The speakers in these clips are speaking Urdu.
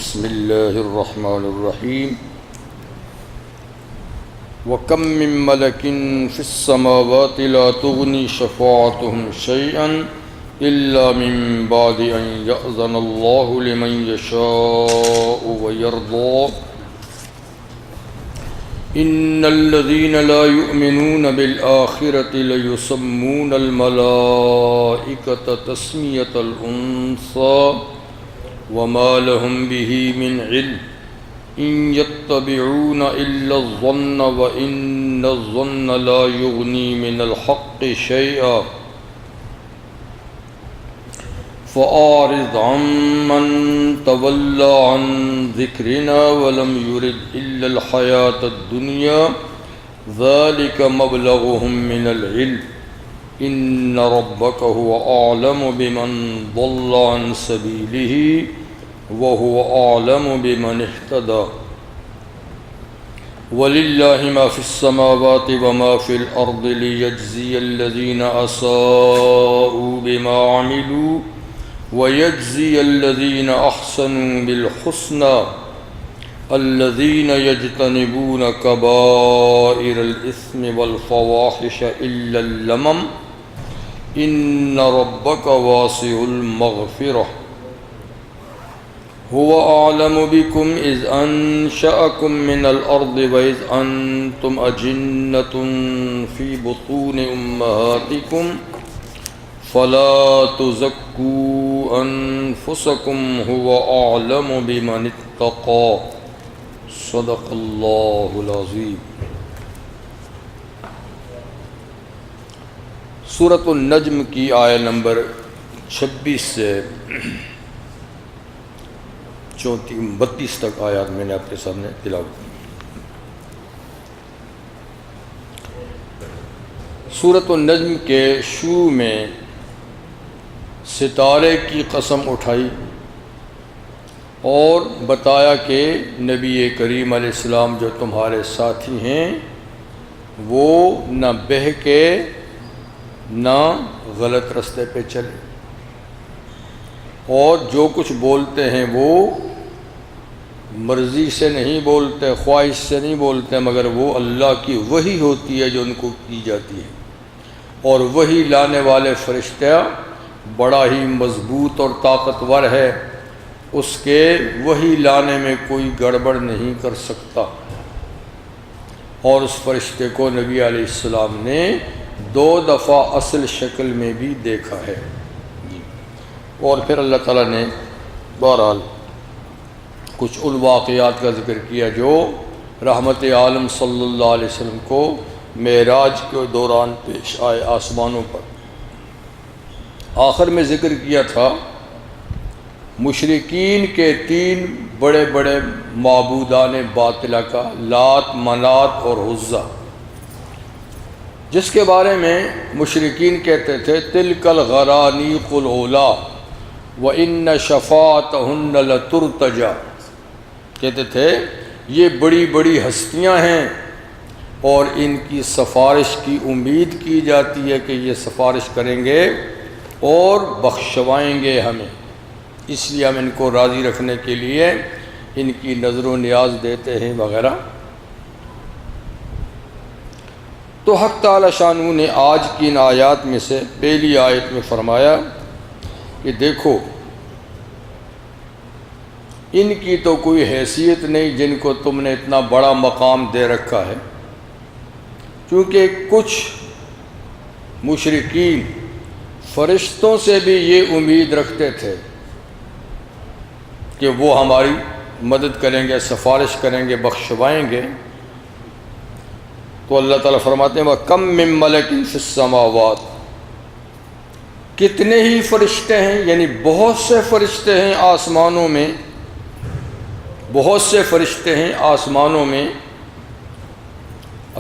بسم اللہ الرحمن الرحیم وَكَم مِّن مَّلَكٍ فِي السَّمَاوَاتِ لَا تُغْنِي شَفَاعَتُهُمْ شَيْئًا إِلَّا مِن بَعْدِ أَن يَأْذَنَ اللَّهُ لِمَن يَشَاءُ وَيَرْضَىٰ إِنَّ الَّذِينَ لَا يُؤْمِنُونَ بِالْآخِرَةِ لَيُسَمُّونَ الْمَلَائِكَةَ تَسْمِيَةَ الْأُنثَىٰ وَمَا لَهُم بِهِ مِنْ عِلْمٍ إِن يَتَّبِعُونَ إِلَّا الظَّنَّ وَإِنَّ الظَّنَّ لَا يُغْنِي مِنَ الْحَقِّ شَيْئًا فَأَعْرِضْ عَمَّن تَوَلَّىٰ عَن ذِكْرِنَا وَلَمْ يُرِدْ إِلَّا الْحَيَاةَ الدُّنْيَا ذَلِكَ مَبْلَغُهُم مِّنَ الْعِلْمِ إِنَّ رَبَّكَ هُوَ أَعْلَمُ بِمَن ضَلَّ عَن سَبِيلِهِ وَهُوَ أَعْلَمُ بِمَنِ اهْتَدَىٰ وَلِلَّهِ مَا فِي السَّمَاوَاتِ وَمَا فِي الْأَرْضِ لِيَجْزِيَ الَّذِينَ أَسَاءُوا بِمَا عَمِلُوا وَيَجْزِيَ الَّذِينَ أَحْسَنُوا بِالْحُسْنَىٰ الَّذِينَ يَجْتَنِبُونَ كَبَائِرَ الْإِثْمِ وَالْفَوَاحِشَ إِلَّا اللَّمَمَ إِنَّ رَبَّكَ وَاسِعُ الْمَغْفِرَةِ هُوَ أَعْلَمُ بِكُمْ إِذْ أَنشَأَكُم مِّنَ الْأَرْضِ وَإِذْ أَنتُمْ أَجِنَّةٌ فِي بُطُونِ أُمَّهَاتِكُمْ فَلَا تُزَكُّوا أَنفُسَكُمْ هُوَ أَعْلَمُ بِمَنِ اتَّقَىٰ صدق اللہ العظیم۔ سورۃ النجم کی آیہ نمبر 26 سے 32 تک آیات میں نے آپ کے سامنے تلاوت کی۔ سورۃ النجم کے شروع میں ستارے کی قسم اٹھائی اور بتایا کہ نبی کریم علیہ السلام جو تمہارے ساتھی ہیں وہ نہ بہکے نہ غلط رستے پہ چلے، اور جو کچھ بولتے ہیں وہ مرضی سے نہیں بولتے، خواہش سے نہیں بولتے، مگر وہ اللہ کی وحی ہوتی ہے جو ان کو کی جاتی ہے، اور وحی لانے والے فرشتہ بڑا ہی مضبوط اور طاقتور ہے، اس کے وحی لانے میں کوئی گڑبڑ نہیں کر سکتا۔ اور اس فرشتے کو نبی علیہ السلام نے 2 دفعہ اصل شکل میں بھی دیکھا ہے، اور پھر اللہ تعالیٰ نے بہرحال کچھ ان واقعات کا ذکر کیا جو رحمت عالم صلی اللہ علیہ وسلم کو معراج کے دوران پیش آئے آسمانوں پر۔ آخر میں ذکر کیا تھا مشرکین کے 3 بڑے بڑے معبودان باطلہ کا، لات، منات اور عزیٰ، جس کے بارے میں مشرکین کہتے تھے تلک الغرانیق العلا وَإِنَّ شَفَاعَتَهُنَّ لَتُرْتَجَىٰ، کہتے تھے یہ بڑی بڑی ہستیاں ہیں اور ان کی سفارش کی امید کی جاتی ہے کہ یہ سفارش کریں گے اور بخشوائیں گے ہمیں، اس لیے ہم ان کو راضی رکھنے کے لیے ان کی نظر و نیاز دیتے ہیں وغیرہ۔ تو حق تعالی شانہ نے آج کی ان آیات میں سے پہلی آیت میں فرمایا کہ دیکھو ان کی تو کوئی حیثیت نہیں جن کو تم نے اتنا بڑا مقام دے رکھا ہے، کیونکہ کچھ مشرکین فرشتوں سے بھی یہ امید رکھتے تھے کہ وہ ہماری مدد کریں گے، سفارش کریں گے، بخشوائیں گے۔ تو اللہ تعالیٰ فرماتے ہیں وَكَم مِّن مَلَكٍ فِي السَّمَاوَاتِ، کتنے ہی فرشتے ہیں، یعنی بہت سے فرشتے ہیں آسمانوں میں، بہت سے فرشتے ہیں آسمانوں میں۔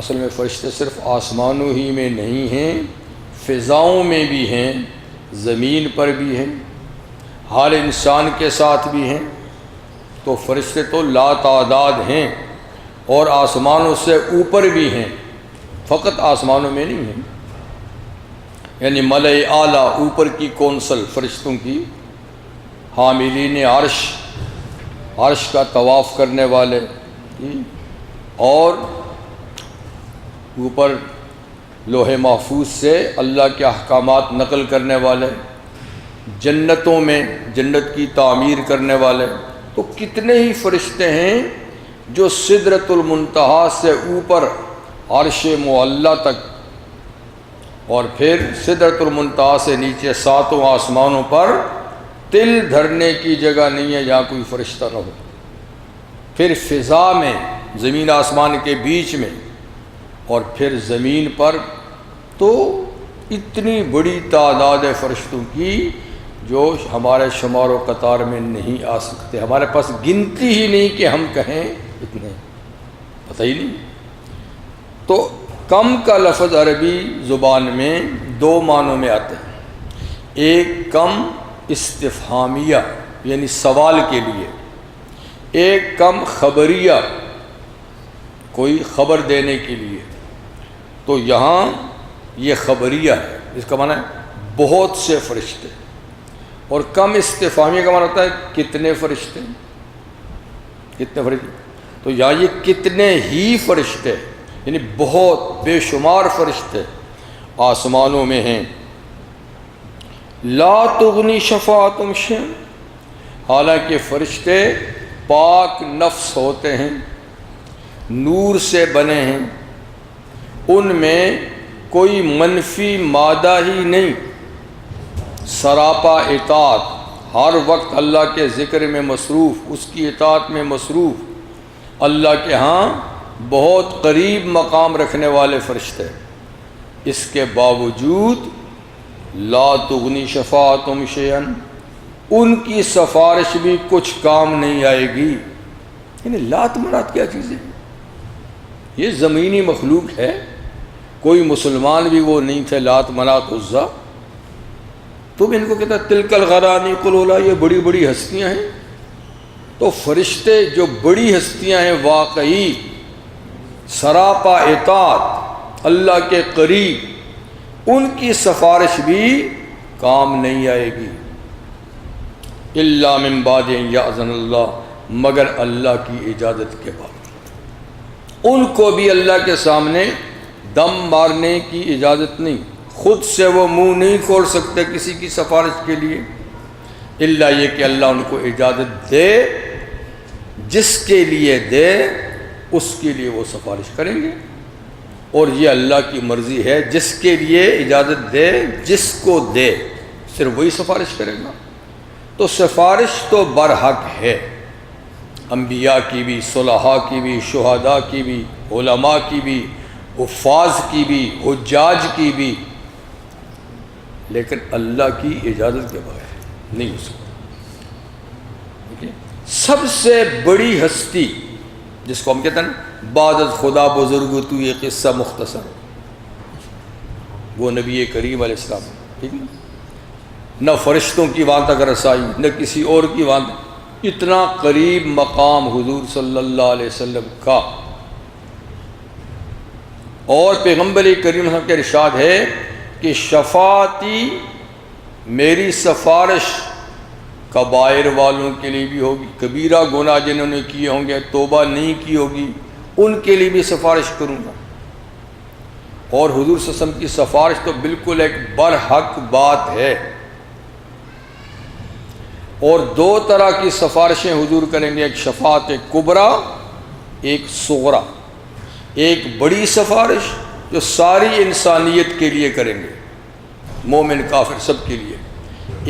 اصل میں فرشتے صرف آسمانوں ہی میں نہیں ہیں، فضاؤں میں بھی ہیں، زمین پر بھی ہیں، ہر انسان کے ساتھ بھی ہیں۔ تو فرشتے تو لا تعداد ہیں اور آسمانوں سے اوپر بھی ہیں، فقط آسمانوں میں نہیں ہیں، یعنی ملأ اعلیٰ اوپر کی کونسل فرشتوں کی، حاملین عرش عرش کا طواف کرنے والے، اور اوپر لوح محفوظ سے اللہ کے احکامات نقل کرنے والے، جنتوں میں جنت کی تعمیر کرنے والے۔ تو کتنے ہی فرشتے ہیں جو سدرۃ المنتہا سے اوپر عرش معلیٰ تک، اور پھر سدرۃ المنتہا سے نیچے ساتوں آسمانوں پر تل دھرنے کی جگہ نہیں ہے جہاں کوئی فرشتہ نہ ہو۔ پھر فضا میں، زمین آسمان کے بیچ میں، اور پھر زمین پر تو اتنی بڑی تعداد ہے فرشتوں کی جو ہمارے شمار و قطار میں نہیں آ سکتے۔ ہمارے پاس گنتی ہی نہیں کہ ہم کہیں اتنے، پتہ ہی نہیں۔ تو کم کا لفظ عربی زبان میں دو معنوں میں آتے ہیں، ایک کم استفہامیہ یعنی سوال کے لیے، ایک کم خبریہ کوئی خبر دینے کے لیے۔ تو یہاں یہ خبریہ ہے، اس کا معنی ہے بہت سے فرشتے، اور کم استفہامیہ کا معنی ہوتا ہے کتنے فرشتے، کتنے فرشتے۔ تو یہاں یہ کتنے ہی فرشتے یعنی بہت بے شمار فرشتے آسمانوں میں ہیں۔ لا تغنی شفاعتہم شیئا، حالانکہ فرشتے پاک نفس ہوتے ہیں، نور سے بنے ہیں، ان میں کوئی منفی مادہ ہی نہیں، سراپا اطاعت، ہر وقت اللہ کے ذکر میں مصروف، اس کی اطاعت میں مصروف، اللہ کے ہاں بہت قریب مقام رکھنے والے فرشتے۔ اس کے باوجود لا تغنی شفاعتہم شیئا، ان کی سفارش بھی کچھ کام نہیں آئے گی۔ یعنی لات منات کیا چیز ہے؟ یہ زمینی مخلوق ہے، کوئی مسلمان بھی وہ نہیں تھے لات منات عزا، تم ان کو کہتا ہے تلک الغرانی قلولا، یہ بڑی بڑی ہستیاں ہیں۔ تو فرشتے جو بڑی ہستیاں ہیں، واقعی سراپا اطاعت، اللہ کے قریب، ان کی سفارش بھی کام نہیں آئے گی۔ الا من بعد ان یأذن اللہ، مگر اللہ کی اجازت کے بعد۔ ان کو بھی اللہ کے سامنے دم مارنے کی اجازت نہیں، خود سے وہ منہ نہیں کھول سکتے کسی کی سفارش کے لیے، الا یہ کہ اللہ ان کو اجازت دے، جس کے لیے دے اس کے لیے وہ سفارش کریں گے۔ اور یہ اللہ کی مرضی ہے، جس کے لیے اجازت دے، جس کو دے صرف وہی سفارش کرے گا۔ تو سفارش تو برحق ہے، انبیاء کی بھی، صلحاء کی بھی، شہداء کی بھی، علماء کی بھی، حفاظ کی بھی، حجاج کی بھی، لیکن اللہ کی اجازت کے بغیر نہیں ہو سکتا۔ سب سے بڑی ہستی جس کو ہم کہتے ہیں نا بعد از خدا بزرگ تو، یہ قصہ مختصر، وہ نبی کریم علیہ السلام، ٹھیک ہے، نہ فرشتوں کی وہاں تک رسائی، نہ کسی اور کی وہاں تک، اتنا قریب مقام حضور صلی اللہ علیہ وسلم کا۔ اور پیغمبر کریم صلی اللہ علیہ وسلم کا ارشاد ہے کہ شفاعتی، میری سفارش کبائر والوں کے لیے بھی ہوگی، کبیرہ گناہ جنہوں نے کیے ہوں گے، توبہ نہیں کی ہوگی، ان کے لیے بھی سفارش کروں گا۔ اور حضور صلی اللہ علیہ وسلم کی سفارش تو بالکل ایک برحق بات ہے۔ اور دو طرح کی سفارشیں حضور کریں گے، ایک شفاعت کبریٰ، ایک صغریٰ۔ ایک بڑی سفارش جو ساری انسانیت کے لیے کریں گے، مومن کافر سب کے لیے۔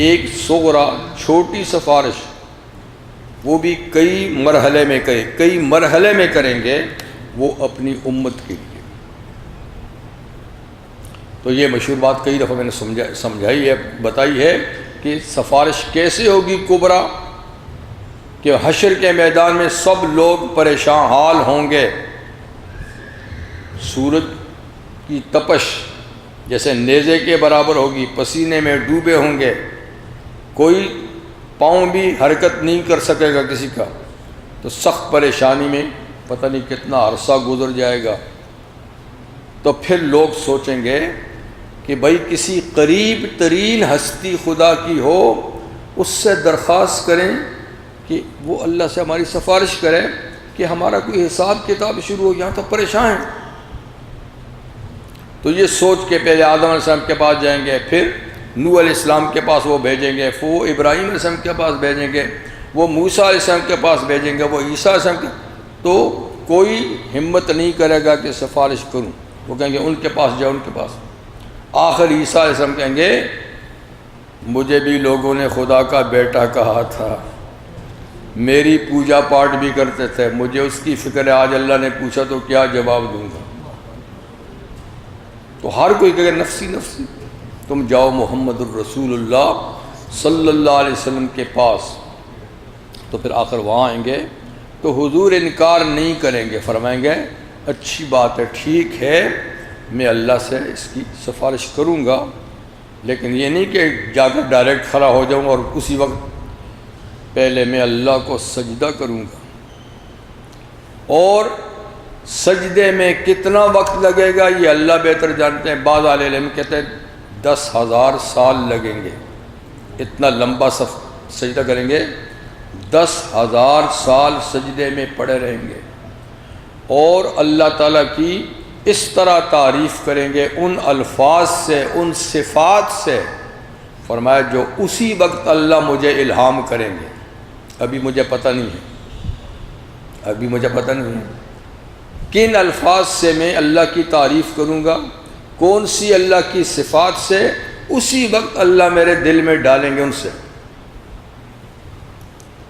ایک صغریٰ، چھوٹی سفارش، وہ بھی کئی مرحلے میں کریں گے، وہ اپنی امت کے لیے۔ تو یہ مشہور بات کئی دفعہ میں نے سمجھائی ہے، بتائی ہے کہ سفارش کیسے ہوگی کبریٰ، کہ حشر کے میدان میں سب لوگ پریشان حال ہوں گے، سورج کی تپش جیسے نیزے کے برابر ہوگی، پسینے میں ڈوبے ہوں گے، کوئی پاؤں بھی حرکت نہیں کر سکے گا کسی کا، تو سخت پریشانی میں پتہ نہیں کتنا عرصہ گزر جائے گا۔ تو پھر لوگ سوچیں گے کہ بھائی کسی قریب ترین ہستی خدا کی ہو، اس سے درخواست کریں کہ وہ اللہ سے ہماری سفارش کرے کہ ہمارا کوئی حساب کتاب شروع ہو. یہاں تو پریشان ہیں. تو یہ سوچ کے پہلے آدم علیہ السلام کے پاس جائیں گے, پھر نوح علیہ السلام کے پاس وہ بھیجیں گے, پھر وہ ابراہیم علیہ السلام کے پاس بھیجیں گے, وہ موسیٰ علیہ السلام کے پاس بھیجیں گے, وہ عیسیٰ علیہ السلام کے. تو کوئی ہمت نہیں کرے گا کہ سفارش کروں. وہ کہیں گے ان کے پاس جاؤ, ان کے پاس. آخر عیسیٰ علیہ السلام کہیں گے مجھے بھی لوگوں نے خدا کا بیٹا کہا تھا, میری پوجا پاٹ بھی کرتے تھے, مجھے اس کی فکر ہے, آج اللہ نے پوچھا تو کیا جواب دوں گا. تو ہر کوئی کہے نفسی نفسی. تم جاؤ محمد الرسول اللہ صلی اللہ علیہ وسلم کے پاس. تو پھر آخر وہاں آئیں گے تو حضور انکار نہیں کریں گے, فرمائیں گے اچھی بات ہے, ٹھیک ہے, میں اللہ سے اس کی سفارش کروں گا, لیکن یہ نہیں کہ جا کر ڈائریکٹ کھڑا ہو جاؤں اور اسی وقت پہلے میں اللہ کو سجدہ کروں گا. اور سجدے میں کتنا وقت لگے گا یہ اللہ بہتر جانتے ہیں. بعض اہل علم کہتے ہیں 10,000 سال لگیں گے, اتنا لمبا سجدہ کریں گے, 10,000 سال سجدے میں پڑے رہیں گے, اور اللہ تعالیٰ کی اس طرح تعریف کریں گے ان الفاظ سے, ان صفات سے. فرمایا جو اسی وقت اللہ مجھے الہام کریں گے. ابھی مجھے پتہ نہیں ہے, ابھی مجھے پتہ نہیں ہے کن الفاظ سے میں اللہ کی تعریف کروں گا, کون سی اللہ کی صفات سے, اسی وقت اللہ میرے دل میں ڈالیں گے ان سے.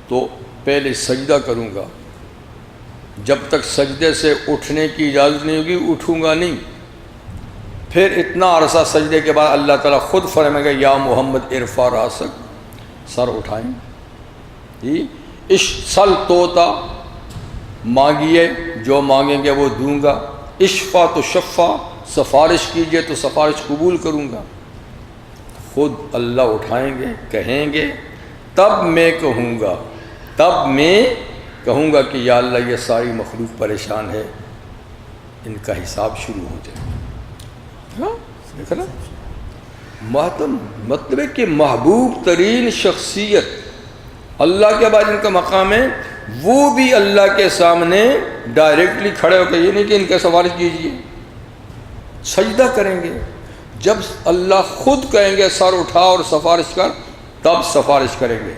تو پہلے سجدہ کروں گا, جب تک سجدے سے اٹھنے کی اجازت نہیں ہوگی اٹھوں گا نہیں. پھر اتنا عرصہ سجدے کے بعد اللہ تعالیٰ خود فرمائے گا یا محمد ارفع راسک, سر اٹھائیں. سل توتا, مانگیے جو مانگیں گے وہ دوں گا. اشفا تو شفا, سفارش کیجئے تو سفارش قبول کروں گا. خود اللہ اٹھائیں گے, کہیں گے, تب میں کہوں گا, تب میں کہوں گا کہ یا اللہ یہ ساری مخلوق پریشان ہے, ان کا حساب شروع ہو جائے. دیکھا نا مطلب ہے کہ محبوب ترین شخصیت اللہ کے بعد ان کا مقام ہے, وہ بھی اللہ کے سامنے ڈائریکٹلی کھڑے ہو کے, یہ نہیں کہ ان کا سفارش کیجیے, سجدہ کریں گے. جب اللہ خود کہیں گے سر اٹھا اور سفارش کر, تب سفارش کریں گے.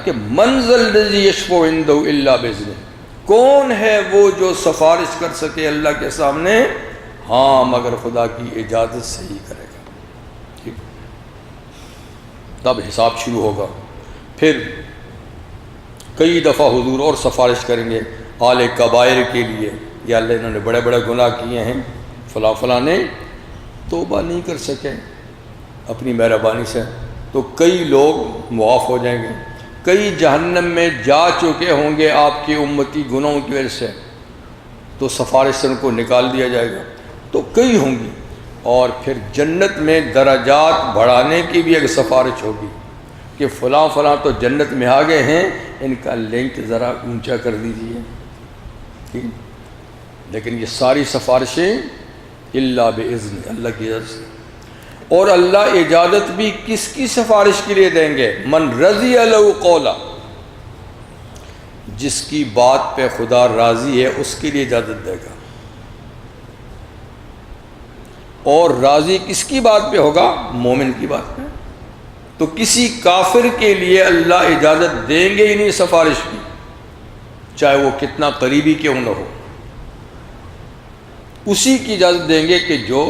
کہ منزل الذی یشفع عنده الا باذنہ, کون ہے وہ جو سفارش کر سکے اللہ کے سامنے, ہاں مگر خدا کی اجازت سے ہی کرے گا. تب حساب شروع ہوگا. پھر کئی دفعہ حضور اور سفارش کریں گے اہل کبائر کے لیے, یا اللہ انہوں نے بڑے بڑے گناہ کیے ہیں, فلاں فلاں نے توبہ نہیں کر سکے اپنی مہربانی سے, تو کئی لوگ معاف ہو جائیں گے. کئی جہنم میں جا چکے ہوں گے آپ کی امتی گناہوں کی وجہ سے, تو سفارش سے ان کو نکال دیا جائے گا. تو کئی ہوں گی. اور پھر جنت میں درجات بڑھانے کی بھی ایک سفارش ہوگی کہ فلاں فلاں تو جنت میں آ گئے ہیں, ان کا لنک ذرا اونچا کر دیجیے. لیکن یہ ساری سفارشیں الا باذن, اللہ کی اجازت سے. اور اللہ اجازت بھی کس کی سفارش کے لیے دیں گے, من رضی له قولا, جس کی بات پہ خدا راضی ہے اس کے لیے اجازت دے گا. اور راضی کس کی بات پہ ہوگا, مومن کی بات پہ. تو کسی کافر کے لیے اللہ اجازت دیں گے ہی نہیں سفارش کی, چاہے وہ کتنا قریبی کیوں نہ ہو. اسی کی اجازت دیں گے کہ جو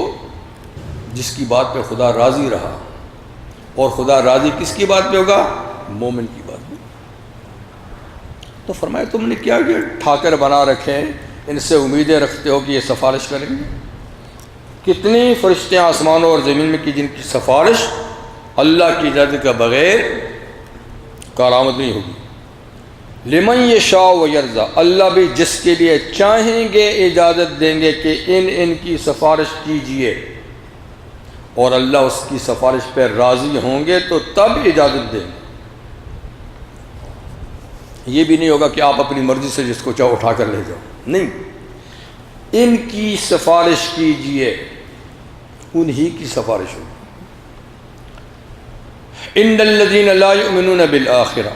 جس کی بات پہ خدا راضی رہا. اور خدا راضی کس کی بات پہ ہوگا, مومن کی بات پہ. تو فرمایا تم نے کیا یہ ٹھاکر بنا رکھے ہیں, ان سے امیدیں رکھتے ہو کہ یہ سفارش کریں گے. کتنی فرشتے آسمانوں اور زمین میں کی جن کی سفارش اللہ کی اجازت کے بغیر کارآمد نہیں ہوگی. لمن یشاء و یرضی, اللہ بھی جس کے لیے چاہیں گے اجازت دیں گے کہ ان کی سفارش کیجئے, اور اللہ اس کی سفارش پہ راضی ہوں گے تو تب اجازت دیں. یہ بھی نہیں ہوگا کہ آپ اپنی مرضی سے جس کو چاہو اٹھا کر لے جاؤ, نہیں, ان کی سفارش کیجئے, انہی کی سفارش ہوگی. ان الذین لا یؤمنون بالآخرہ,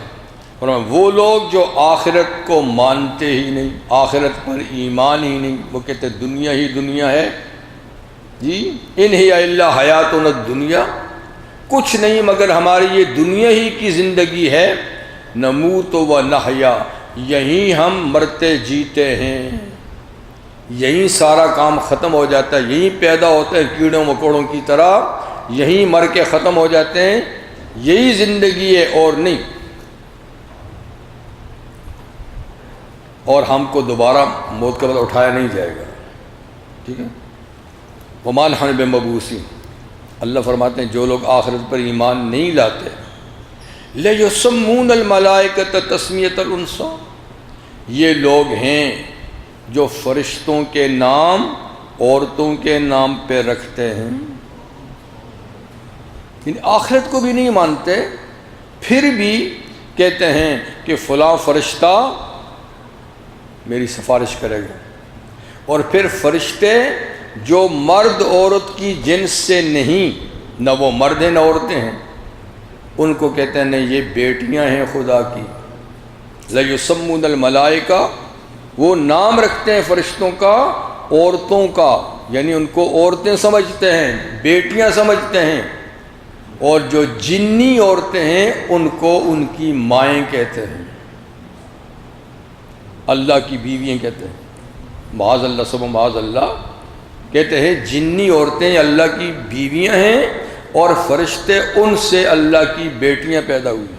اور وہ لوگ جو آخرت کو مانتے ہی نہیں، آخرت پر ایمان ہی نہیں، وہ کہتے دنیا ہی دنیا ہے جی، ان ہی الا حیاتنا الدنیا، کچھ نہیں مگر ہماری یہ دنیا ہی کی زندگی ہے، نموت و نحیا، یہیں ہم مرتے جیتے ہیں، یہیں سارا کام ختم ہو جاتا ہے، یہیں پیدا ہوتے ہیں کیڑوں مکوڑوں کی طرح، یہیں مر کے ختم ہو جاتے ہیں، یہی زندگی ہے اور نہیں، اور ہم کو دوبارہ موت کے بعد اٹھایا نہیں جائے گا، ٹھیک ہے۔ وما نحن بمبعوثین، اللہ فرماتے ہیں جو لوگ آخرت پر ایمان نہیں لاتے، لیسمون الملائکۃ تسمیۃ الانثی، یہ لوگ ہیں جو فرشتوں کے نام عورتوں کے نام پہ رکھتے ہیں، یعنی آخرت کو بھی نہیں مانتے، پھر بھی کہتے ہیں کہ فلاں فرشتہ میری سفارش کرے گا، اور پھر فرشتے جو مرد عورت کی جنس سے نہیں، نہ وہ مرد ہیں نہ عورتیں ہیں، ان کو کہتے ہیں نہیں یہ بیٹیاں ہیں خدا کی، لیسمون الملائکہ، وہ نام رکھتے ہیں فرشتوں کا عورتوں کا، یعنی ان کو عورتیں سمجھتے ہیں، بیٹیاں سمجھتے ہیں، اور جو جنی عورتیں ہیں ان کو ان کی مائیں کہتے ہیں، اللہ کی بیویاں کہتے ہیں، معاذ اللہ سب معاذ اللہ، کہتے ہیں جنی عورتیں اللہ کی بیویاں ہیں، اور فرشتے ان سے اللہ کی بیٹیاں پیدا ہوئی ہیں۔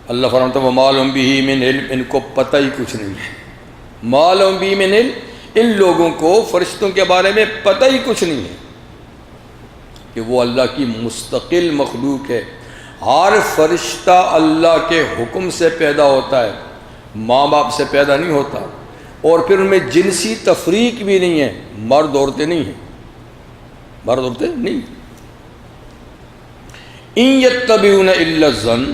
اللہ فرماتا ہے وَمَا لَهُم بِهِ مِنْ عِلْمٍ، ان کو پتہ ہی کچھ نہیں ہے، مَا لَهُم بِهِ مِنْ عِلْمٍ، ان لوگوں کو فرشتوں کے بارے میں پتہ ہی کچھ نہیں ہے کہ وہ اللہ کی مستقل مخلوق ہے، ہر فرشتہ اللہ کے حکم سے پیدا ہوتا ہے، ماں باپ سے پیدا نہیں ہوتا، اور پھر ان میں جنسی تفریق بھی نہیں ہے، مرد عورتیں نہیں ہیں، مرد عورتیں نہیں، ان یتبعون الا الظن،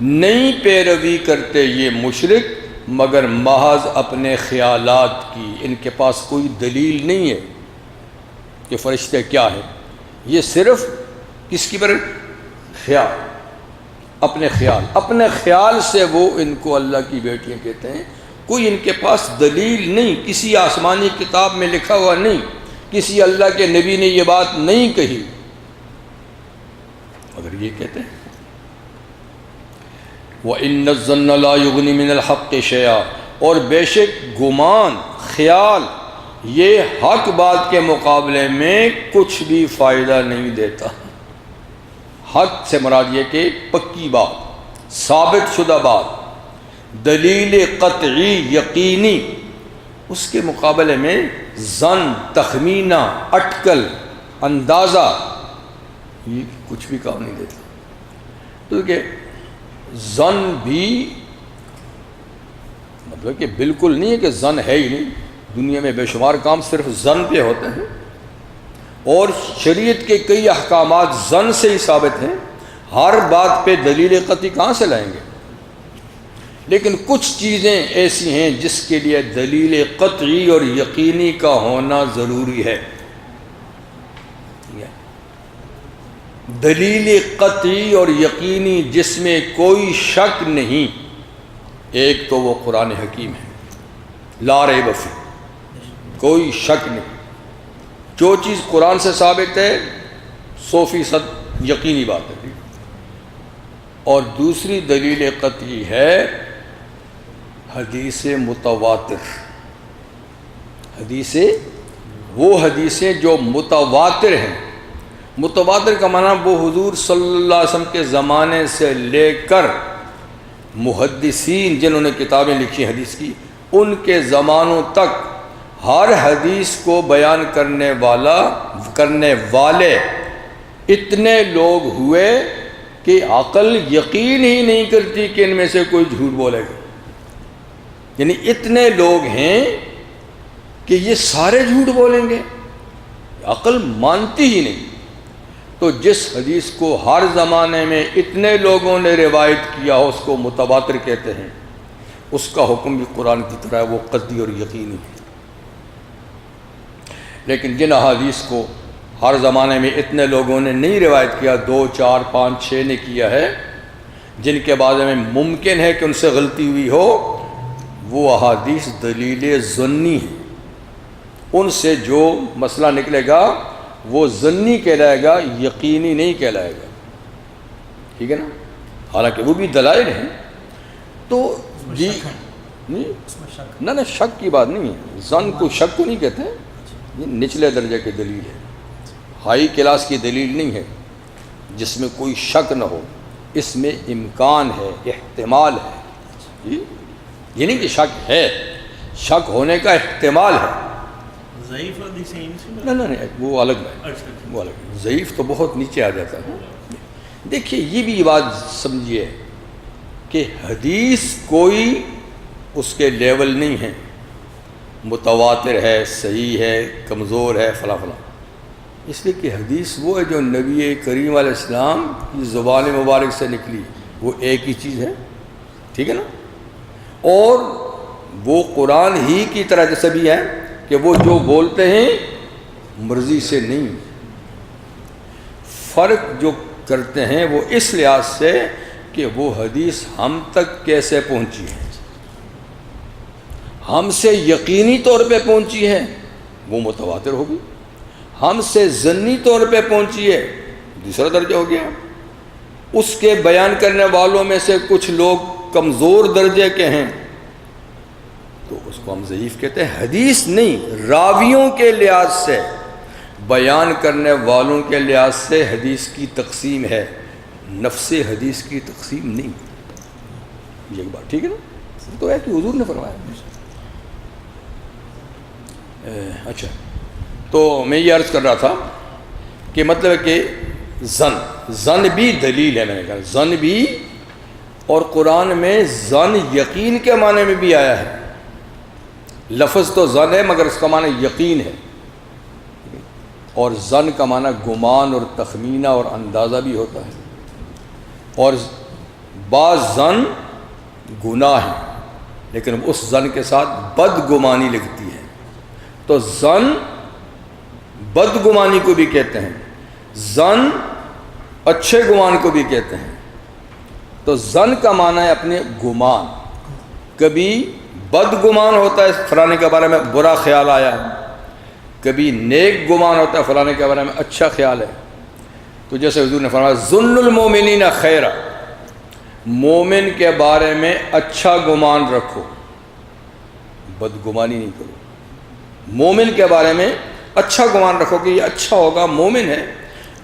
نہیں پیروی کرتے یہ مشرک مگر محض اپنے خیالات کی، ان کے پاس کوئی دلیل نہیں ہے کہ فرشتے کیا ہیں، یہ صرف کس کی پر خیال، اپنے خیال سے وہ ان کو اللہ کی بیٹیاں کہتے ہیں، کوئی ان کے پاس دلیل نہیں، کسی آسمانی کتاب میں لکھا ہوا نہیں، کسی اللہ کے نبی نے یہ بات نہیں کہی، اگر یہ کہتے ہیں وَإِنَّ الظَّنَّ لَا يُغْنِي مِنَ الْحَقِّ شَيْئًا، اور بے شک گمان، خیال، یہ حق بات کے مقابلے میں کچھ بھی فائدہ نہیں دیتا۔ حق سے مراد یہ کہ پکی بات، ثابت شدہ بات، دلیل قطعی یقینی، اس کے مقابلے میں ظن، تخمینہ، اٹکل، اندازہ، یہ کچھ بھی کام نہیں دیتا۔ کیونکہ ظن بھی مطلب کہ بالکل نہیں ہے کہ ظن ہے ہی نہیں، دنیا میں بے شمار کام صرف ظن پہ ہوتے ہیں، اور شریعت کے کئی احکامات ظن سے ہی ثابت ہیں، ہر بات پہ دلیل قطعی کہاں سے لائیں گے؟ لیکن کچھ چیزیں ایسی ہیں جس کے لیے دلیل قطعی اور یقینی کا ہونا ضروری ہے، دلیل قطعی اور یقینی جس میں کوئی شک نہیں، ایک تو وہ قرآن حکیم ہے، لا ریب فیہ، کوئی شک نہیں، جو چیز قرآن سے ثابت ہے 100% یقینی بات ہے۔ اور دوسری دلیل قطعی ہے حدیث متواتر، وہ حدیثیں جو متواتر ہیں، متواتر کا معنی وہ حضور صلی اللہ علیہ وسلم کے زمانے سے لے کر محدثین جنہوں نے کتابیں لکھی حدیث کی، ان کے زمانوں تک ہر حدیث کو بیان کرنے والے اتنے لوگ ہوئے کہ عقل یقین ہی نہیں کرتی کہ ان میں سے کوئی جھوٹ بولے گا، یعنی اتنے لوگ ہیں کہ یہ سارے جھوٹ بولیں گے، عقل مانتی ہی نہیں۔ تو جس حدیث کو ہر زمانے میں اتنے لوگوں نے روایت کیا ہو اس کو متواتر کہتے ہیں، اس کا حکم بھی قرآن کی طرح وہ قطعی اور یقینی ہے۔ لیکن جن احادیث کو ہر زمانے میں اتنے لوگوں نے نہیں روایت کیا، 2 4 5 6 نے کیا ہے، جن کے بارے میں ممکن ہے کہ ان سے غلطی ہوئی ہو، وہ احادیث دلیل ظنی ہیں، ان سے جو مسئلہ نکلے گا وہ ظنی کہلائے گا، یقینی نہیں کہلائے گا، ٹھیک ہے نا؟ حالانکہ وہ بھی دلائل ہیں۔ تو جی نہ شک کی بات نہیں ہے، ظن کو شک کو نہیں کہتے ہیں، یہ نچلے درجے کی دلیل ہے، ہائی کلاس کی دلیل نہیں ہے جس میں کوئی شک نہ ہو، اس میں امکان ہے، احتمال ہے، جی یہ نہیں کہ شک ہے، شک ہونے کا احتمال ہے۔ نہیں وہ الگ ہے، وہ الگ ہے، ضعیف تو بہت نیچے آ جاتا ہے۔ دیکھیے یہ بھی بات سمجھیے کہ حدیث کوئی اس کے لیول نہیں ہے، متواتر ہے، صحیح ہے، کمزور ہے، فلاں فلاں، اس لیے کہ حدیث وہ ہے جو نبی کریم علیہ السلام کی زبان مبارک سے نکلی، وہ ایک ہی چیز ہے، ٹھیک ہے نا؟ اور وہ قرآن ہی کی طرح جیسے بھی ہے کہ وہ جو بولتے ہیں مرضی سے نہیں، فرق جو کرتے ہیں وہ اس لحاظ سے کہ وہ حدیث ہم تک کیسے پہنچی ہے، ہم سے یقینی طور پہ پہنچی ہے وہ متواتر ہوگی، ہم سے ظنی طور پہ پہنچی ہے دوسرا درجہ ہو گیا، اس کے بیان کرنے والوں میں سے کچھ لوگ کمزور درجے کے ہیں تو اس کو ہم ضعیف کہتے ہیں۔ حدیث نہیں، راویوں کے لحاظ سے، بیان کرنے والوں کے لحاظ سے حدیث کی تقسیم ہے، نفس حدیث کی تقسیم نہیں، یہ بات ٹھیک ہے نا؟ تو ہے کہ حضور نے فرمایا۔ اچھا، تو میں یہ عرض کر رہا تھا کہ مطلب ہے کہ ظن بھی دلیل ہے، میں نے کہا ظن بھی، اور قرآن میں ظن یقین کے معنی میں بھی آیا ہے، لفظ تو ظن ہے مگر اس کا معنی یقین ہے، اور ظن کا معنی گمان اور تخمینہ اور اندازہ بھی ہوتا ہے، اور بعض ظن گناہ ہے لیکن اس ظن کے ساتھ بدگمانی لگتی ہے، تو ظن بدگمانی کو بھی کہتے ہیں، ظن اچھے گمان کو بھی کہتے ہیں۔ تو ظن کا معنی ہے اپنے گمان، کبھی بدگمان ہوتا ہے فلانے کے بارے میں برا خیال آیا ہے، کبھی نیک گمان ہوتا ہے فلانے کے بارے میں اچھا خیال ہے۔ تو جیسے حضور نے فرمایا ظن المومنین خیرا، مومن کے بارے میں اچھا گمان رکھو، بدگمانی نہیں کرو، مومن کے بارے میں اچھا گمان رکھو کہ یہ اچھا ہوگا، مومن ہے،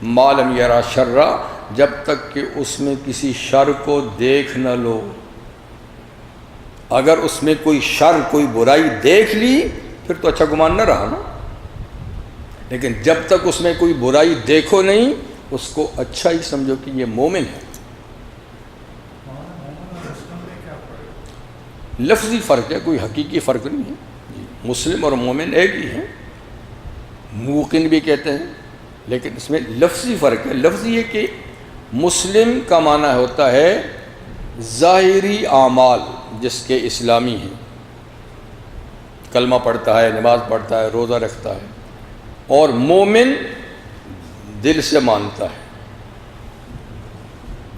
ما لم یرا شرا، جب تک کہ اس میں کسی شر کو دیکھ نہ لو۔ اگر اس میں کوئی شر، کوئی برائی دیکھ لی پھر تو اچھا گمان نہ رہا نا، لیکن جب تک اس میں کوئی برائی دیکھو نہیں اس کو اچھا ہی سمجھو کہ یہ مومن ہے۔ لفظی فرق ہے، کوئی حقیقی فرق نہیں ہے، مسلم اور مومن ایک ہی ہیں، موقن بھی کہتے ہیں، لیکن اس میں لفظی فرق ہے۔ لفظی یہ کہ مسلم کا معنی ہوتا ہے ظاہری اعمال جس کے اسلامی ہیں، کلمہ پڑھتا ہے، نماز پڑھتا ہے، روزہ رکھتا ہے، اور مومن دل سے مانتا ہے،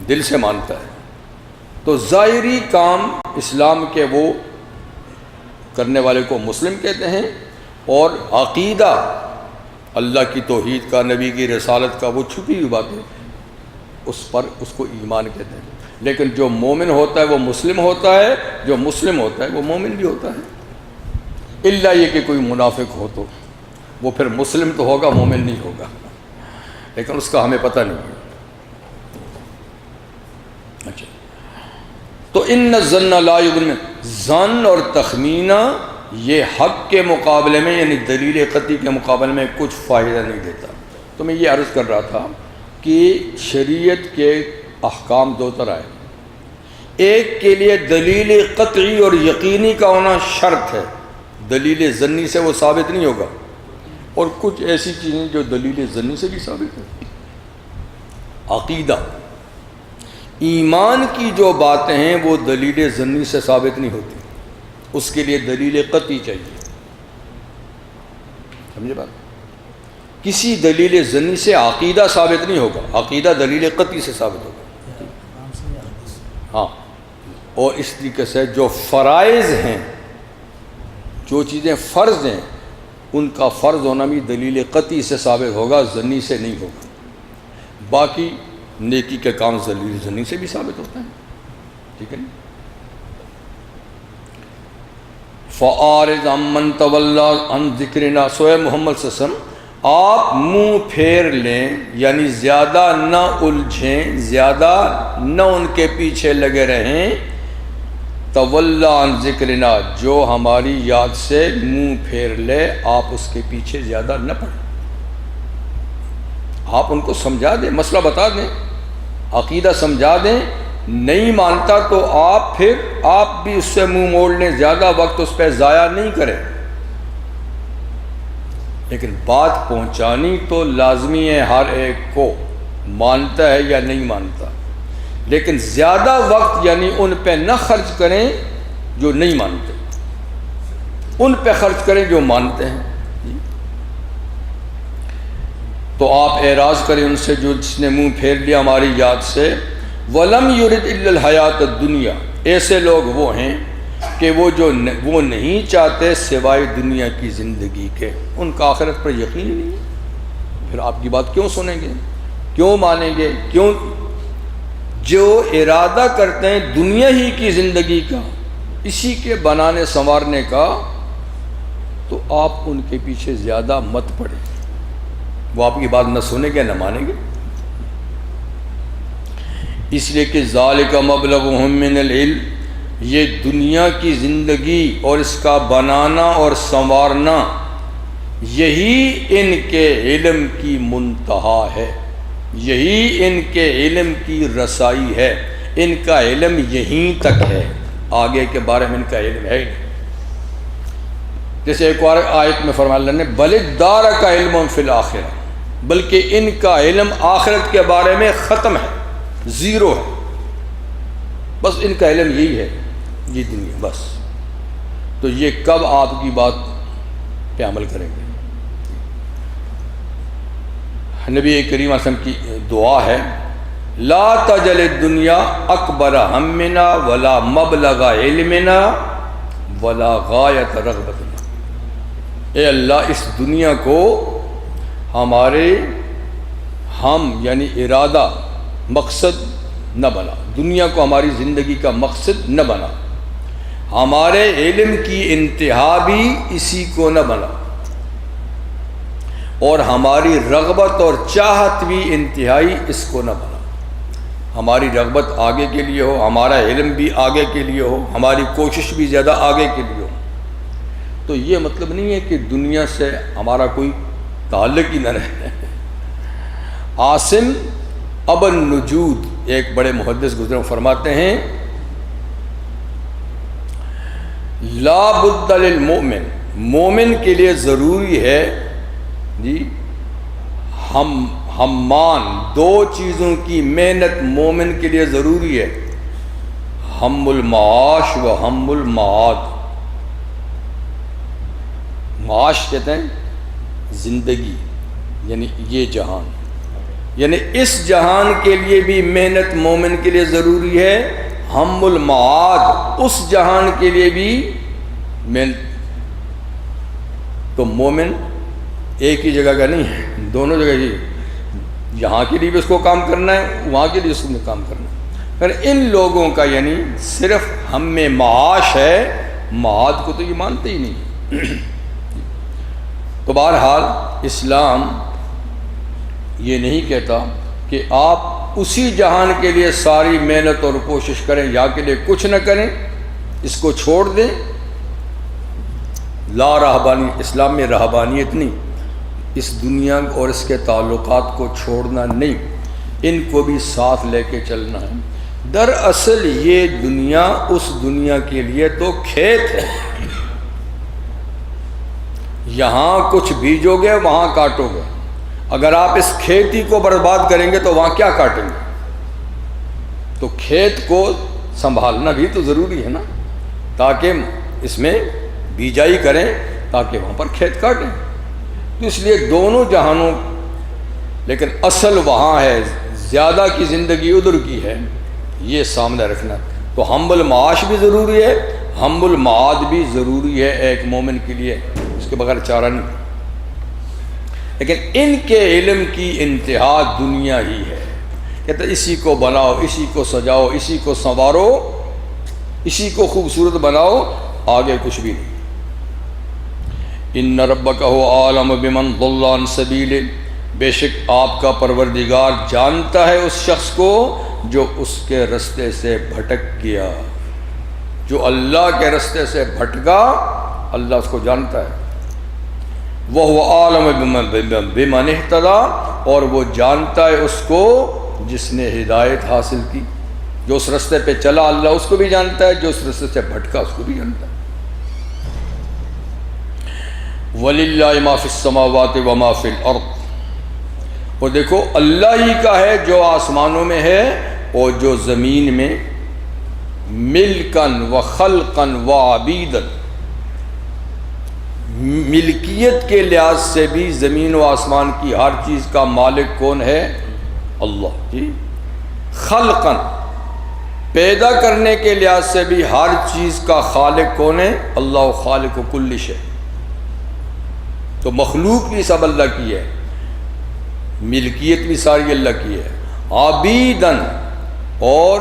دل سے مانتا ہے۔ تو ظاہری کام اسلام کے وہ کرنے والے کو مسلم کہتے ہیں، اور عقیدہ اللہ کی توحید کا، نبی کی رسالت کا، وہ چھپی ہوئی بات ہے، اس پر اس کو ایمان کہتے ہیں۔ لیکن جو مومن ہوتا ہے وہ مسلم ہوتا ہے، جو مسلم ہوتا ہے وہ مومن بھی ہوتا ہے، الا یہ کہ کوئی منافق ہو تو وہ پھر مسلم تو ہوگا، مومن نہیں ہوگا، لیکن اس کا ہمیں پتہ نہیں ہے۔ اچھا، تو ان الظن لا یغنی، ظن اور تخمینہ یہ حق کے مقابلے میں، یعنی دلیل قطعی کے مقابلے میں کچھ فائدہ نہیں دیتا۔ تو میں یہ عرض کر رہا تھا کہ شریعت کے احکام دو طرح ہیں، ایک کے لیے دلیل قطعی اور یقینی کا ہونا شرط ہے، دلیل ظنی سے وہ ثابت نہیں ہوگا، اور کچھ ایسی چیزیں جو دلیل ظنی سے بھی ثابت ہیں۔ عقیدہ، ایمان کی جو باتیں ہیں وہ دلیل ظنی سے ثابت نہیں ہوتی، اس کے لیے دلیل قطعی چاہیے، سمجھے بات؟ کسی دلیل ظنی سے عقیدہ ثابت نہیں ہوگا، عقیدہ دلیل قطعی سے ثابت ہوگا۔ ہاں، اور اس طریقے سے جو فرائض ہیں، جو چیزیں فرض ہیں، ان کا فرض ہونا بھی دلیل قطعی سے ثابت ہوگا، ظنی سے نہیں ہوگا۔ باقی نیکی کے کام دلیل ظنی سے بھی ثابت ہوتا ہے، ٹھیک ہے۔ فَأَعْرِضْ عَمَّنْ تَوَلَّىٰ عَنْ ذِكْرِنَا، سوئے محمد صلی اللہ علیہ وسلم آپ منہ پھیر لیں، یعنی زیادہ نہ الجھیں، زیادہ نہ ان کے پیچھے لگے رہیں۔ تولا عن ذکرنا، جو ہماری یاد سے منہ پھیر لے، آپ اس کے پیچھے زیادہ نہ پڑیں، آپ ان کو سمجھا دیں، مسئلہ بتا دیں، عقیدہ سمجھا دیں، نہیں مانتا تو آپ بھی اس سے منہ موڑ لیں، زیادہ وقت اس پہ ضائع نہیں کریں، لیکن بات پہنچانی تو لازمی ہے، ہر ایک کو مانتا ہے یا نہیں مانتا، لیکن زیادہ وقت یعنی ان پہ نہ خرچ کریں جو نہیں مانتے، ان پہ خرچ کریں جو مانتے ہیں۔ تو آپ اعراض کریں ان سے جو جس نے منہ پھیر لیا ہماری یاد سے۔ وَلَمْ يُرِدْ إِلَّا الْحَيَاةَ الدُّنْيَا، ایسے لوگ وہ ہیں کہ وہ نہیں چاہتے سوائے دنیا کی زندگی کے، ان کا آخرت پر یقین ہی نہیں ہے، پھر آپ کی بات کیوں سنیں گے، کیوں مانیں گے، کیوں؟ جو ارادہ کرتے ہیں دنیا ہی کی زندگی کا، اسی کے بنانے سنوارنے کا، تو آپ ان کے پیچھے زیادہ مت پڑیں، وہ آپ کی بات نہ سنیں گے نہ مانیں گے۔ اس لیے کہ ذالک مبلغہم من العلم، یہ دنیا کی زندگی اور اس کا بنانا اور سنوارنا یہی ان کے علم کی منتہا ہے، یہی ان کے علم کی رسائی ہے، ان کا علم یہیں تک ہے، آگے کے بارے میں ان کا علم ہے ہی نہیں۔ جیسے ایک اور آیت میں فرمایا اللہ نے بل ادارک علم فی الآخرہ، بلکہ ان کا علم آخرت کے بارے میں ختم ہے، زیرو ہے، بس ان کا علم یہی ہے، یہ دنیا بس۔ تو یہ کب آپ کی بات پہ عمل کریں گے؟ نبی کریم صلی اللہ علیہ وسلم کی دعا ہے لا تجل الدنیا اکبر ہمنا ولا مبلغ علمنا ولا غایت رغبتنا، اے اللہ اس دنیا کو ہم یعنی ارادہ مقصد نہ بنا، دنیا کو ہماری زندگی کا مقصد نہ بنا، ہمارے علم کی انتہا بھی اسی کو نہ بنا، اور ہماری رغبت اور چاہت بھی انتہائی اس کو نہ بنا، ہماری رغبت آگے کے لیے ہو، ہمارا علم بھی آگے کے لیے ہو، ہماری کوشش بھی زیادہ آگے کے لیے ہو۔ تو یہ مطلب نہیں ہے کہ دنیا سے ہمارا کوئی تعلق ہی نہ رہے۔ عاصم ابن نجود ایک بڑے محدث گزرے فرماتے ہیں لا بد للمؤمن، مومن کے لیے ضروری ہے جی ہمان دو چیزوں کی محنت مومن کے لیے ضروری ہے، ہم المعاش و ہم المعاد۔ معاش کہتے ہیں زندگی، یعنی یہ جہان، یعنی اس جہان کے لیے بھی محنت مومن کے لیے ضروری ہے، ہم المعاد اس جہان کے لیے بھی محنت۔ تو مومن ایک ہی جگہ کا نہیں ہے، دونوں جگہ ہی، یہاں کے لیے بھی اس کو کام کرنا ہے، وہاں کے لیے اس کو کام کرنا ہے۔ پر ان لوگوں کا یعنی صرف ہم میں معاش ہے، معاد کو تو یہ مانتے ہی نہیں۔ تو بہرحال اسلام یہ نہیں کہتا کہ آپ اسی جہان کے لیے ساری محنت اور کوشش کریں، یہاں کے لیے کچھ نہ کریں، اس کو چھوڑ دیں۔ لا رہبانی، اسلام میں رہبانیت نہیں، اس دنیا اور اس کے تعلقات کو چھوڑنا نہیں، ان کو بھی ساتھ لے کے چلنا ہے۔ دراصل یہ دنیا اس دنیا کے لیے تو کھیت ہے، یہاں کچھ بیجو گے وہاں کاٹو گے، اگر آپ اس کھیتی کو برباد کریں گے تو وہاں کیا کاٹیں گے؟ تو کھیت کو سنبھالنا بھی تو ضروری ہے نا، تاکہ اس میں بیجائی کریں، تاکہ وہاں پر کھیت کاٹیں۔ تو اس لیے دونوں جہانوں، لیکن اصل وہاں ہے، زیادہ کی زندگی ادھر کی ہے، یہ سامنے رکھنا. تو حمل المعاش بھی ضروری ہے, حمل المعاد بھی ضروری ہے ایک مومن کے لیے, اس کے بغیر چارہ نہیں. لیکن ان کے علم کی انتہا دنیا ہی ہے. کہتے ہیں اسی کو بناؤ, اسی کو سجاؤ, اسی کو سنوارو, اسی کو خوبصورت بناؤ, آگے کچھ بھی نہیں. ان ربک هو عالم بمن ضل عن سبیلہ, بے شک آپ کا پروردگار جانتا ہے اس شخص کو جو اس کے رستے سے بھٹک گیا. جو اللہ کے رستے سے بھٹکا اللہ اس کو جانتا ہے. وَهُوَ عَالَمُ بِمَنِ اهْتَدَىٰ, اور وہ جانتا ہے اس کو جس نے ہدایت حاصل کی. جو اس رستے پہ چلا اللہ اس کو بھی جانتا ہے, جو اس رستے سے بھٹکا اس کو بھی جانتا ہے. وَلِلَّهِ مَا فِي السَّمَاوَاتِ وَمَا فِي الْأَرْضِ, اور دیکھو اللہ ہی کا ہے جو آسمانوں میں ہے اور جو زمین میں. ملکن و خلقن و عبیدن, ملکیت کے لحاظ سے بھی زمین و آسمان کی ہر چیز کا مالک کون ہے؟ اللہ جی. خلقن, پیدا کرنے کے لحاظ سے بھی ہر چیز کا خالق کون ہے؟ اللہ خالق کل شیء. تو مخلوق بھی سب اللہ کی ہے, ملکیت بھی ساری اللہ کی ہے. عبیدن, اور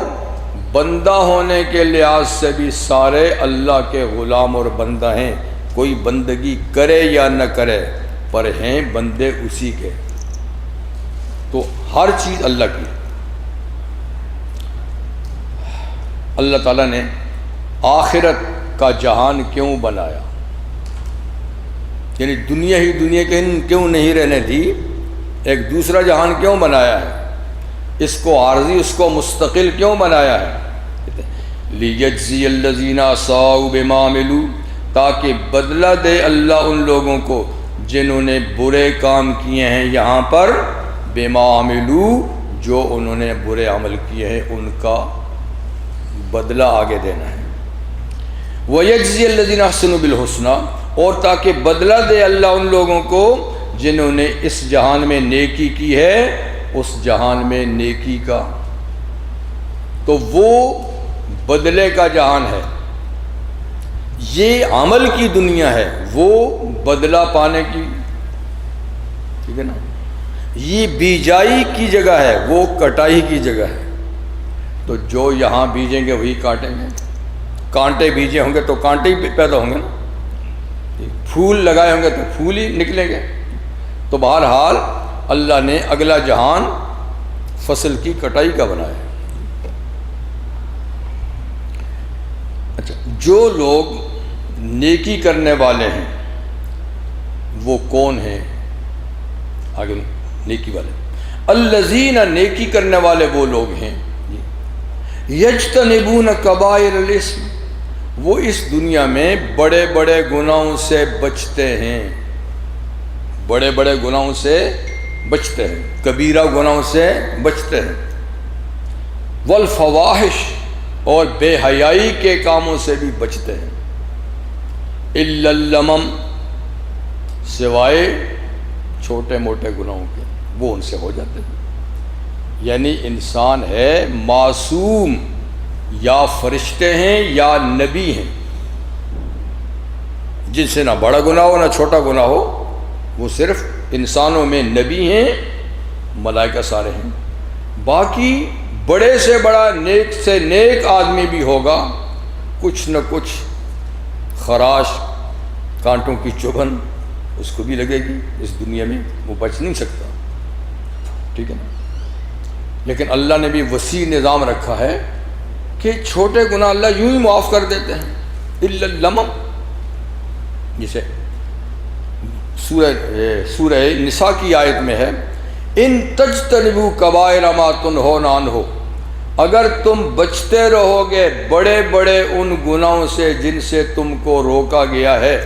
بندہ ہونے کے لحاظ سے بھی سارے اللہ کے غلام اور بندہ ہیں. کوئی بندگی کرے یا نہ کرے پر ہیں بندے اسی کے. تو ہر چیز اللہ کی. اللہ تعالیٰ نے آخرت کا جہان کیوں بنایا؟ یعنی دنیا ہی دنیا کے کیوں نہیں رہنے دی, ایک دوسرا جہان کیوں بنایا ہے؟ اس کو عارضی, اس کو مستقل کیوں بنایا ہے؟ لِيَجْزِيَ الَّذِينَ أَسَاءُوا بِمَا عَمِلُوا, تاکہ بدلہ دے اللہ ان لوگوں کو جنہوں نے برے کام کیے ہیں یہاں پر. بِمَا عَمِلُوا, جو انہوں نے برے عمل کیے ہیں ان کا بدلہ آگے دینا ہے. وَيَجْزِيَ الَّذِينَ أَحْسَنُوا بِالْحُسْنَىٰ, اور تاکہ بدلہ دے اللہ ان لوگوں کو جنہوں نے اس جہان میں نیکی کی ہے اس جہان میں نیکی کا. تو وہ بدلے کا جہان ہے. یہ عمل کی دنیا ہے, وہ بدلہ پانے کی, ٹھیک ہے نا. یہ بیجائی کی جگہ ہے, وہ کٹائی کی جگہ ہے. تو جو یہاں بیجیں گے وہی کاٹیں گے. کانٹے بیجے ہوں گے تو کانٹے ہی پیدا ہوں گے نا, پھول لگائے ہوں گے تو پھول ہی نکلیں گے. تو بہرحال اللہ نے اگلا جہان فصل کی کٹائی کا بنایا ہے. اچھا, جو لوگ نیکی کرنے والے ہیں وہ کون ہیں؟ آگے نیکی والے, الذین, نیکی کرنے والے وہ لوگ ہیں یجتنبون کبائر الاسم, وہ اس دنیا میں بڑے بڑے گناہوں سے بچتے ہیں. بڑے بڑے گناہوں سے بچتے ہیں, کبیرہ گناہوں سے بچتے ہیں. والفواحش, اور بے حیائی کے کاموں سے بھی بچتے ہیں. الا اللمم, سوائے چھوٹے موٹے گناہوں کے, وہ ان سے ہو جاتے ہیں. یعنی انسان ہے معصوم, یا فرشتے ہیں یا نبی ہیں, جن سے نہ بڑا گناہ ہو نہ چھوٹا گناہ ہو. وہ صرف انسانوں میں نبی ہیں, ملائکہ سارے ہیں. باقی بڑے سے بڑا نیک سے نیک آدمی بھی ہوگا, کچھ نہ کچھ خراش, کانٹوں کی چبھن اس کو بھی لگے گی اس دنیا میں, وہ بچ نہیں سکتا, ٹھیک ہے نا. لیکن اللہ نے بھی وسیع نظام رکھا ہے کہ چھوٹے گناہ اللہ یوں ہی معاف کر دیتے ہیں. الا اللمم, جسے سورہ نساء کی آیت میں ہے, ان تجتنبوا کبائر ما تنہون عنہ, اگر تم بچتے رہو گے بڑے بڑے ان گناہوں سے جن سے تم کو روکا گیا ہے,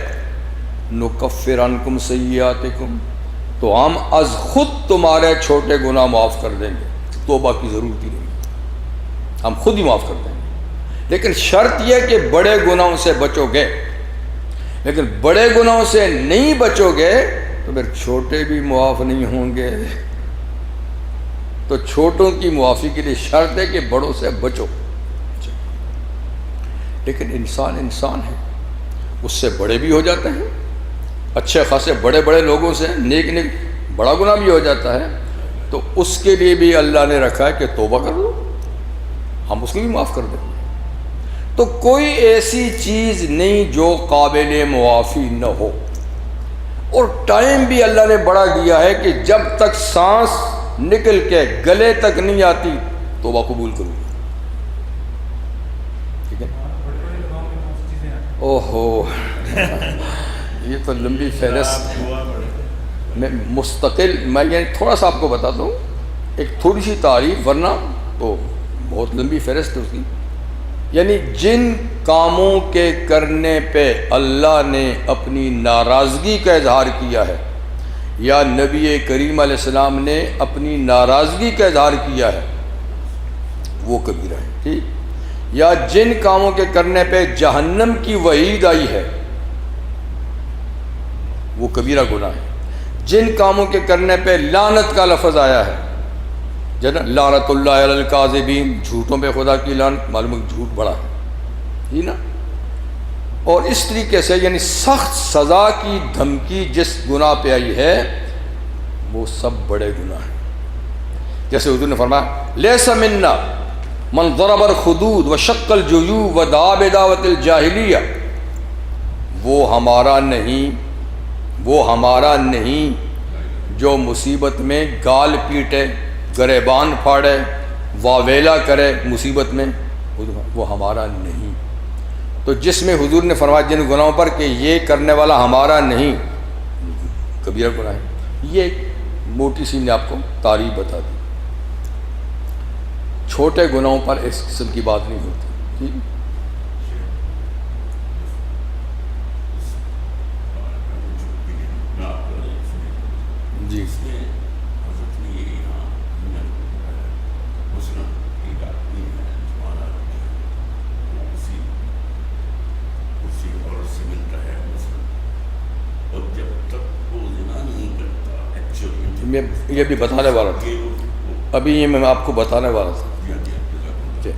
نکفر عنکم سیئاتکم, تو ہم از خود تمہارے چھوٹے گناہ معاف کر دیں گے. توبہ کی ضرورت ہی نہیں, ہم خود ہی معاف کر دیں گے. لیکن شرط یہ کہ بڑے گناہوں سے بچو گے. لیکن بڑے گناہوں سے نہیں بچو گے تو پھر چھوٹے بھی معاف نہیں ہوں گے. تو چھوٹوں کی معافی کے لیے شرط ہے کہ بڑوں سے بچو. لیکن انسان ہے، اس سے بڑے بھی ہو جاتے ہیں، اچھے خاصے بڑے بڑے لوگوں سے نیک بڑا گناہ بھی ہو جاتا ہے، تو اس کے لیے بھی اللہ نے رکھا ہے کہ توبہ کر لو، ہم اس کو بھی معاف کر دیں گے. تو کوئی ایسی چیز نہیں جو قابل معافی نہ ہو. اور ٹائم بھی اللہ نے بڑا دیا ہے کہ جب تک سانس نکل کے گلے تک نہیں آتی توبہ قبول کروں گی. ٹھیک ہے. اوہو یہ تو لمبی فہرست میں مستقل، میں یعنی تھوڑا سا آپ کو بتاتا ہوں، ایک تھوڑی سی تعریف، ورنہ تو بہت لمبی فہرست ہے اس کی. یعنی جن کاموں کے کرنے پہ اللہ نے اپنی ناراضگی کا اظہار کیا ہے، یا نبی کریم علیہ السلام نے اپنی ناراضگی کا اظہار کیا ہے، وہ کبیرہ ہے. ٹھیک. یا جن کاموں کے کرنے پہ جہنم کی وعید آئی ہے وہ کبیرہ گناہ ہے. جن کاموں کے کرنے پہ لعنت کا لفظ آیا ہے، لعنت اللہ علی الکاذبین، جھوٹوں پہ خدا کی لعنت، معلوم ہے جھوٹ بڑا ہے، ٹھیک نا. اور اس طریقے سے یعنی سخت سزا کی دھمکی جس گناہ پہ آئی ہے وہ سب بڑے گناہ ہیں. جیسے حضور نے فرمایا لیس منا من ضرب الخدود وشق الجیوب ودعا بدعوۃ الجاہلیہ، وہ ہمارا نہیں جو مصیبت میں گال پیٹے، گریبان پھاڑے، واویلا کرے مصیبت میں، وہ ہمارا نہیں. تو جس میں حضور نے فرمایا جن گناہوں پر کہ یہ کرنے والا ہمارا نہیں، کبیرہ گناہ ہے. یہ موٹی سی نے آپ کو تعریف بتا دی. چھوٹے گناہوں پر اس قسم کی بات نہیں ہوتی. ٹھیک. جی میں یہ بھی بتانے والا تھا، ابھی یہ میں آپ کو بتانے والا تھا.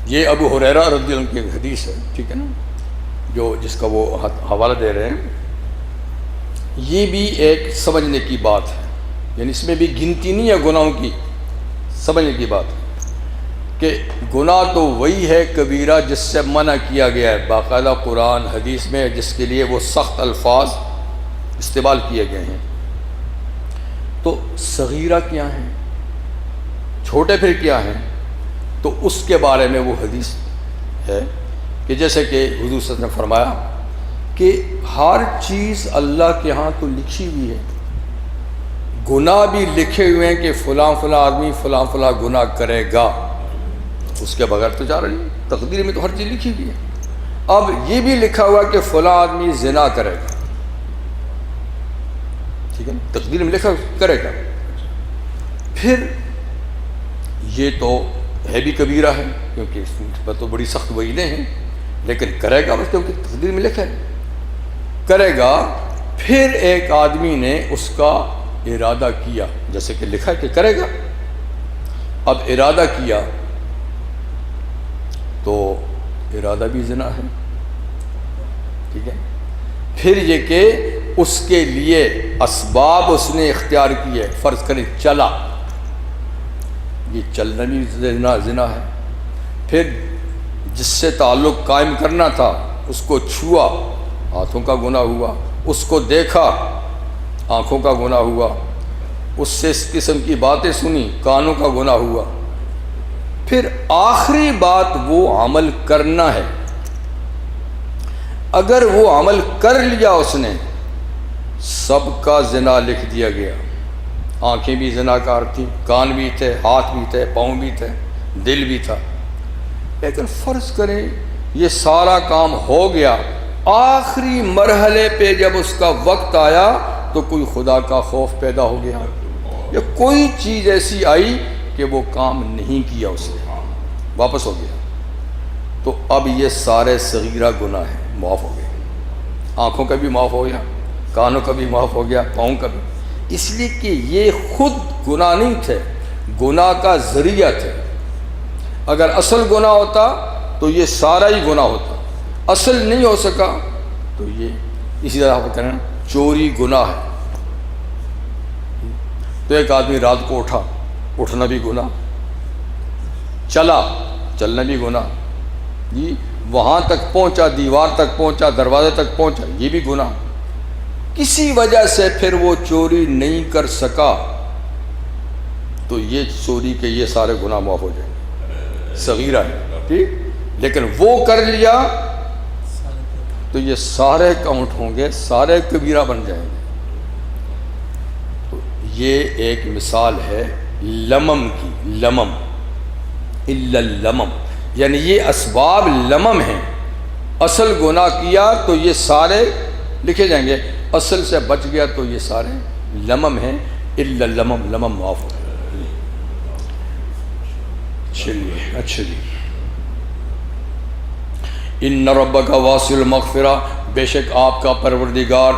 یہ ابو ہریرہ رضی اللہ عنہ کی حدیث ہے، ٹھیک ہے نا، جس کا وہ حوالہ دے رہے ہیں. یہ بھی ایک سمجھنے کی بات ہے، یعنی اس میں بھی گنتی نہیں ہے گناہوں کی، سمجھنے کی بات ہے کہ گناہ تو وہی ہے کبیرہ جس سے منع کیا گیا ہے باقاعدہ قرآن حدیث میں، جس کے لیے وہ سخت الفاظ استعمال کیے گئے ہیں. تو صغیرہ کیا ہیں، چھوٹے پھر کیا ہیں؟ تو اس کے بارے میں وہ حدیث ہے کہ جیسے کہ حضور صلی اللہ علیہ وسلم نے فرمایا کہ ہر چیز اللہ کے ہاں تو لکھی ہوئی ہے، گناہ بھی لکھے ہوئے ہیں کہ فلاں فلاں آدمی فلاں فلاں گناہ کرے گا، اس کے بغیر تو چارہ نہیں. تقدیر میں تو ہر چیز لکھی ہوئی ہے. اب یہ بھی لکھا ہوا کہ فلاں آدمی زنا کرے گا، ٹھیک ہے نا، تقدیر میں لکھا کرے گا. پھر یہ تو ہے بھی کبیرہ ہے کیونکہ اس پر تو بڑی سخت وعیدیں ہیں، لیکن کرے گا بس کیونکہ تقدیر میں لکھا ہے کرے گا. پھر ایک آدمی نے اس کا ارادہ کیا، جیسے کہ لکھا ہے کہ کرے گا، اب ارادہ کیا تو ارادہ بھی زنا ہے. ٹھیک ہے. پھر یہ کہ اس کے لیے اسباب اس نے اختیار کیے، فرض کریں چلا، یہ چلنا بھی زنا ہے. پھر جس سے تعلق قائم کرنا تھا اس کو چھوا، ہاتھوں کا گناہ ہوا. اس کو دیکھا، آنکھوں کا گناہ ہوا. اس سے اس قسم کی باتیں سنی، کانوں کا گناہ ہوا. پھر آخری بات وہ عمل کرنا ہے. اگر وہ عمل کر لیا اس نے، سب کا زنا لکھ دیا گیا. آنکھیں بھی زناکار تھیں، کان بھی تھے، ہاتھ بھی تھے، پاؤں بھی تھے، دل بھی تھا. لیکن فرض کریں یہ سارا کام ہو گیا، آخری مرحلے پہ جب اس کا وقت آیا تو کوئی خدا کا خوف پیدا ہو گیا، یا کوئی چیز ایسی آئی کہ وہ کام نہیں کیا، اس نے واپس ہو گیا، تو اب یہ سارے صغیرہ گناہ ہیں، معاف ہو گئے. آنکھوں کا بھی معاف ہو گیا، کانوں کا بھی معاف ہو گیا، پاؤں کا بھی. اس لیے کہ یہ خود گناہ نہیں تھے، گناہ کا ذریعہ تھے. اگر اصل گناہ ہوتا تو یہ سارا ہی گناہ ہوتا. اصل نہیں ہو سکا تو یہ اسی طرح آپ کہنا چوری گناہ ہے. تو ایک آدمی رات کو اٹھا، اٹھنا بھی گناہ، چلنا بھی گناہ، جی وہاں تک پہنچا، دیوار تک پہنچا، دروازے تک پہنچا، یہ بھی گناہ. کسی وجہ سے پھر وہ چوری نہیں کر سکا تو یہ چوری کے یہ سارے گناہ معاف ہو جائیں گے، صغیرہ ہے ٹھیک. لیکن وہ کر لیا تو یہ سارے کاؤنٹ ہوں گے، سارے کبیرہ بن جائیں گے. تو یہ ایک مثال ہے لمم کی. لمم الا اللمم، یعنی یہ اسباب لمم ہیں. اصل گناہ کیا تو یہ سارے لکھے جائیں گے، اصل سے بچ گیا تو یہ سارے لمم ہیں. الا اللمم، لمم معاف ہو گیا. چلیے اچھا جی. ان ربک واسع المغفرہ، بے شک آپ کا پروردگار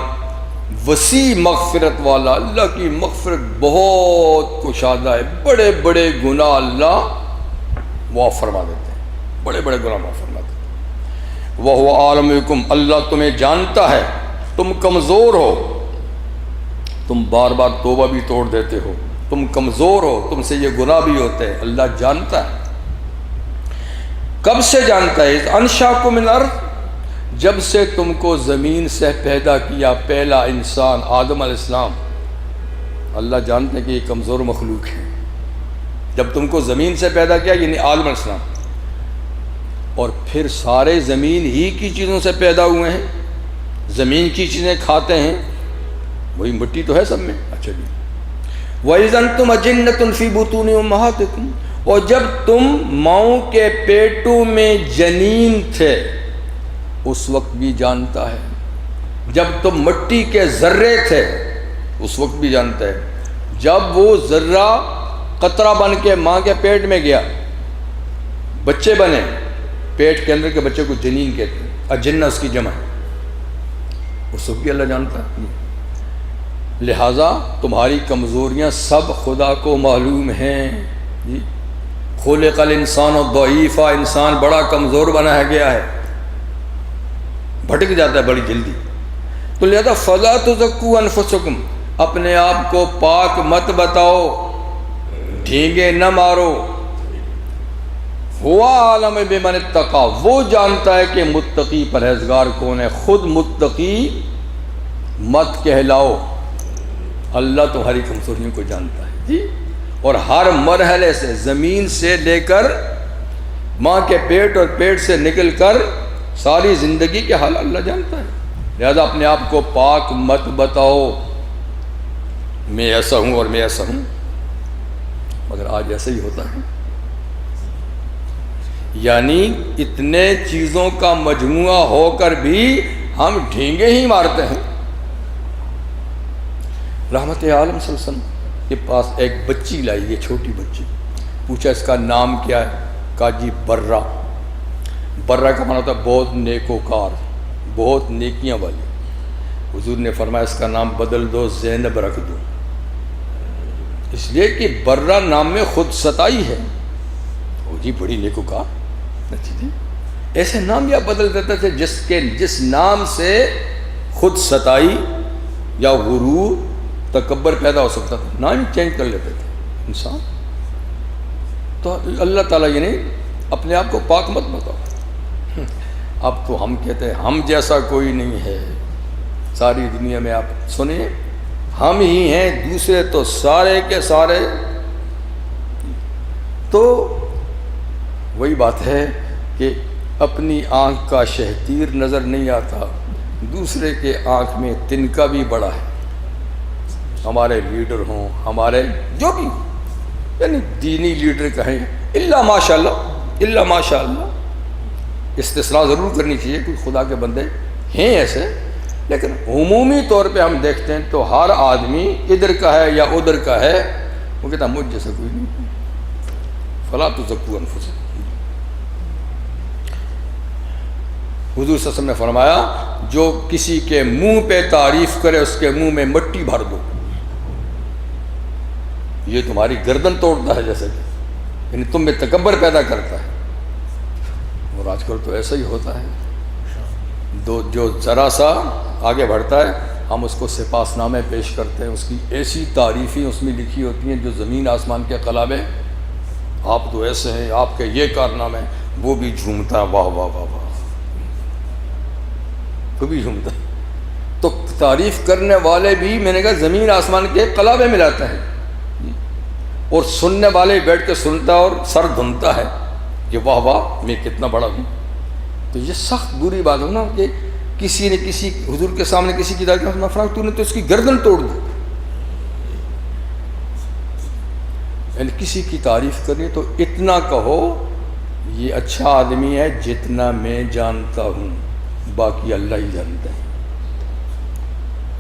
وسیع مغفرت والا، اللہ کی مغفرت بہت کشادہ ہے. بڑے بڑے گناہ اللہ معاف فرما دیتے ہیں، بڑے بڑے گناہ معاف فرما دیتے ہیں. وَهُوَ عَالِمُ بِكُمْ، اللہ تمہیں جانتا ہے، تم کمزور ہو، تم بار بار توبہ بھی توڑ دیتے ہو، تم کمزور ہو، تم سے یہ گناہ بھی ہوتے ہیں. اللہ جانتا ہے. کب سے جانتا ہے؟ انشاکم من الارض، جب سے تم کو زمین سے پیدا کیا، پہلا انسان آدم علیہ السلام. اللہ جانتے ہیں کہ یہ کمزور مخلوق ہے. جب تم کو زمین سے پیدا کیا یعنی آدم علیہ السلام، اور پھر سارے زمین ہی کی چیزوں سے پیدا ہوئے ہیں، زمین کی چیزیں کھاتے ہیں، وہی مٹی تو ہے سب میں. اچھا جی. وَإِذَا أَنْتُمْ أَجِنَّةٌ فِي بُطُونِ أُمَّهَاتِكُمْ، اور جب تم ماؤں کے پیٹوں میں جنین تھے اس وقت بھی جانتا ہے. جب تم مٹی کے ذرے تھے اس وقت بھی جانتا ہے. جب وہ ذرہ قطرہ بن کے ماں کے پیٹ میں گیا، بچے بنے، پیٹ کے اندر کے بچے کو جنین کہتے ہیں، اجنہ اس کی جمع ہے، اس وقت بھی اللہ جانتا ہے. لہٰذا تمہاری کمزوریاں سب خدا کو معلوم ہیں. جی خلق الانسان ضعیفا، انسان بڑا کمزور بنایا گیا ہے، بھٹک جاتا ہے بڑی جلدی. تو لہذا فلا تزکوا انفسکم، اپنے آپ کو پاک مت بتاؤ، ڈھینگے نہ مارو. ہوا عالم بمن اتقی، وہ جانتا ہے کہ متقی پرہیزگار کون ہے. خود متقی مت کہلاؤ، اللہ تمہاری کمزوریوں کو جانتا ہے. جی اور ہر مرحلے سے، زمین سے لے کر ماں کے پیٹ اور پیٹ سے نکل کر ساری زندگی کے حال اللہ جانتا ہے. لہذا اپنے آپ کو پاک مت بتاؤ میں ایسا ہوں اور میں ایسا ہوں. مگر آج ایسا ہی ہوتا ہے، یعنی اتنے چیزوں کا مجموعہ ہو کر بھی ہم ڈھینگے ہی مارتے ہیں. رحمت عالم صلی اللہ علیہ وسلم کے پاس ایک بچی لائی، یہ چھوٹی بچی. پوچھا اس کا نام کیا ہے؟ کہا جی برہ. برہ کا معنی ہوتا ہے بہت نیکوکار، بہت نیکیاں والی. حضور نے فرمایا اس کا نام بدل دو، زینب رکھ دو، اس لیے کہ برہ نام میں خود ستائی ہے. وہ جی بڑی نیکوکار. اچھا جی ایسے نام یا بدل دیتے تھے جس نام سے خود ستائی یا غرور تکبر پیدا ہو سکتا تھا، نام ہی چینج کر لیتے تھے انسان. تو اللہ تعالیٰ یعنی اپنے آپ کو پاک مت بتاؤ. اب تو ہم کہتے ہیں ہم جیسا کوئی نہیں ہے ساری دنیا میں. آپ سنیں، ہم ہی ہیں، دوسرے تو سارے کے سارے. تو وہی بات ہے کہ اپنی آنکھ کا شہتیر نظر نہیں آتا، دوسرے کے آنکھ میں تنکا بھی بڑا ہے. ہمارے لیڈر ہوں، ہمارے جو بھی یعنی دینی لیڈر کہیں، الا ماشاء اللہ، الا ماشاء اللہ، استثناء ضرور کرنی چاہیے کہ خدا کے بندے ہیں ایسے. لیکن عمومی طور پہ ہم دیکھتے ہیں تو ہر آدمی ادھر کا ہے یا ادھر کا ہے، وہ کہتا مجھ جیسا کوئی نہیں. فلا تزکوا انفسکم. حضور صلی اللہ علیہ وسلم نے فرمایا جو کسی کے منہ پہ تعریف کرے اس کے منہ میں مٹی بھر دو. یہ تمہاری گردن توڑتا ہے جیسے کہ، یعنی تم میں تکبر پیدا کرتا ہے۔ اور آج کل تو ایسا ہی ہوتا ہے، جو ذرا سا آگے بڑھتا ہے ہم اس کو سپاس نامے پیش کرتے ہیں، اس کی ایسی تعریفیں اس میں لکھی ہوتی ہیں جو زمین آسمان کے قلابے، آپ تو ایسے ہیں، آپ کے یہ کارنامے، وہ بھی جھومتا ہے، واہ واہ واہ واہ، وہ بھی جھومتا ہے۔ تو تعریف کرنے والے بھی میں نے کہا زمین آسمان کے قلابے ملاتا ہے، اور سننے والے بیٹھ کے سنتا اور سر دھنتا ہے کہ واہ واہ میں کتنا بڑا ہوں۔ تو یہ سخت بری بات ہو نا کہ کسی نے کسی حضور کے سامنے کسی کی تعریف تو نے تو اس کی گردن توڑ دی، یعنی کسی کی تعریف کرنی تو اتنا کہو یہ اچھا آدمی ہے جتنا میں جانتا ہوں، باقی اللہ ہی جانتا ہے،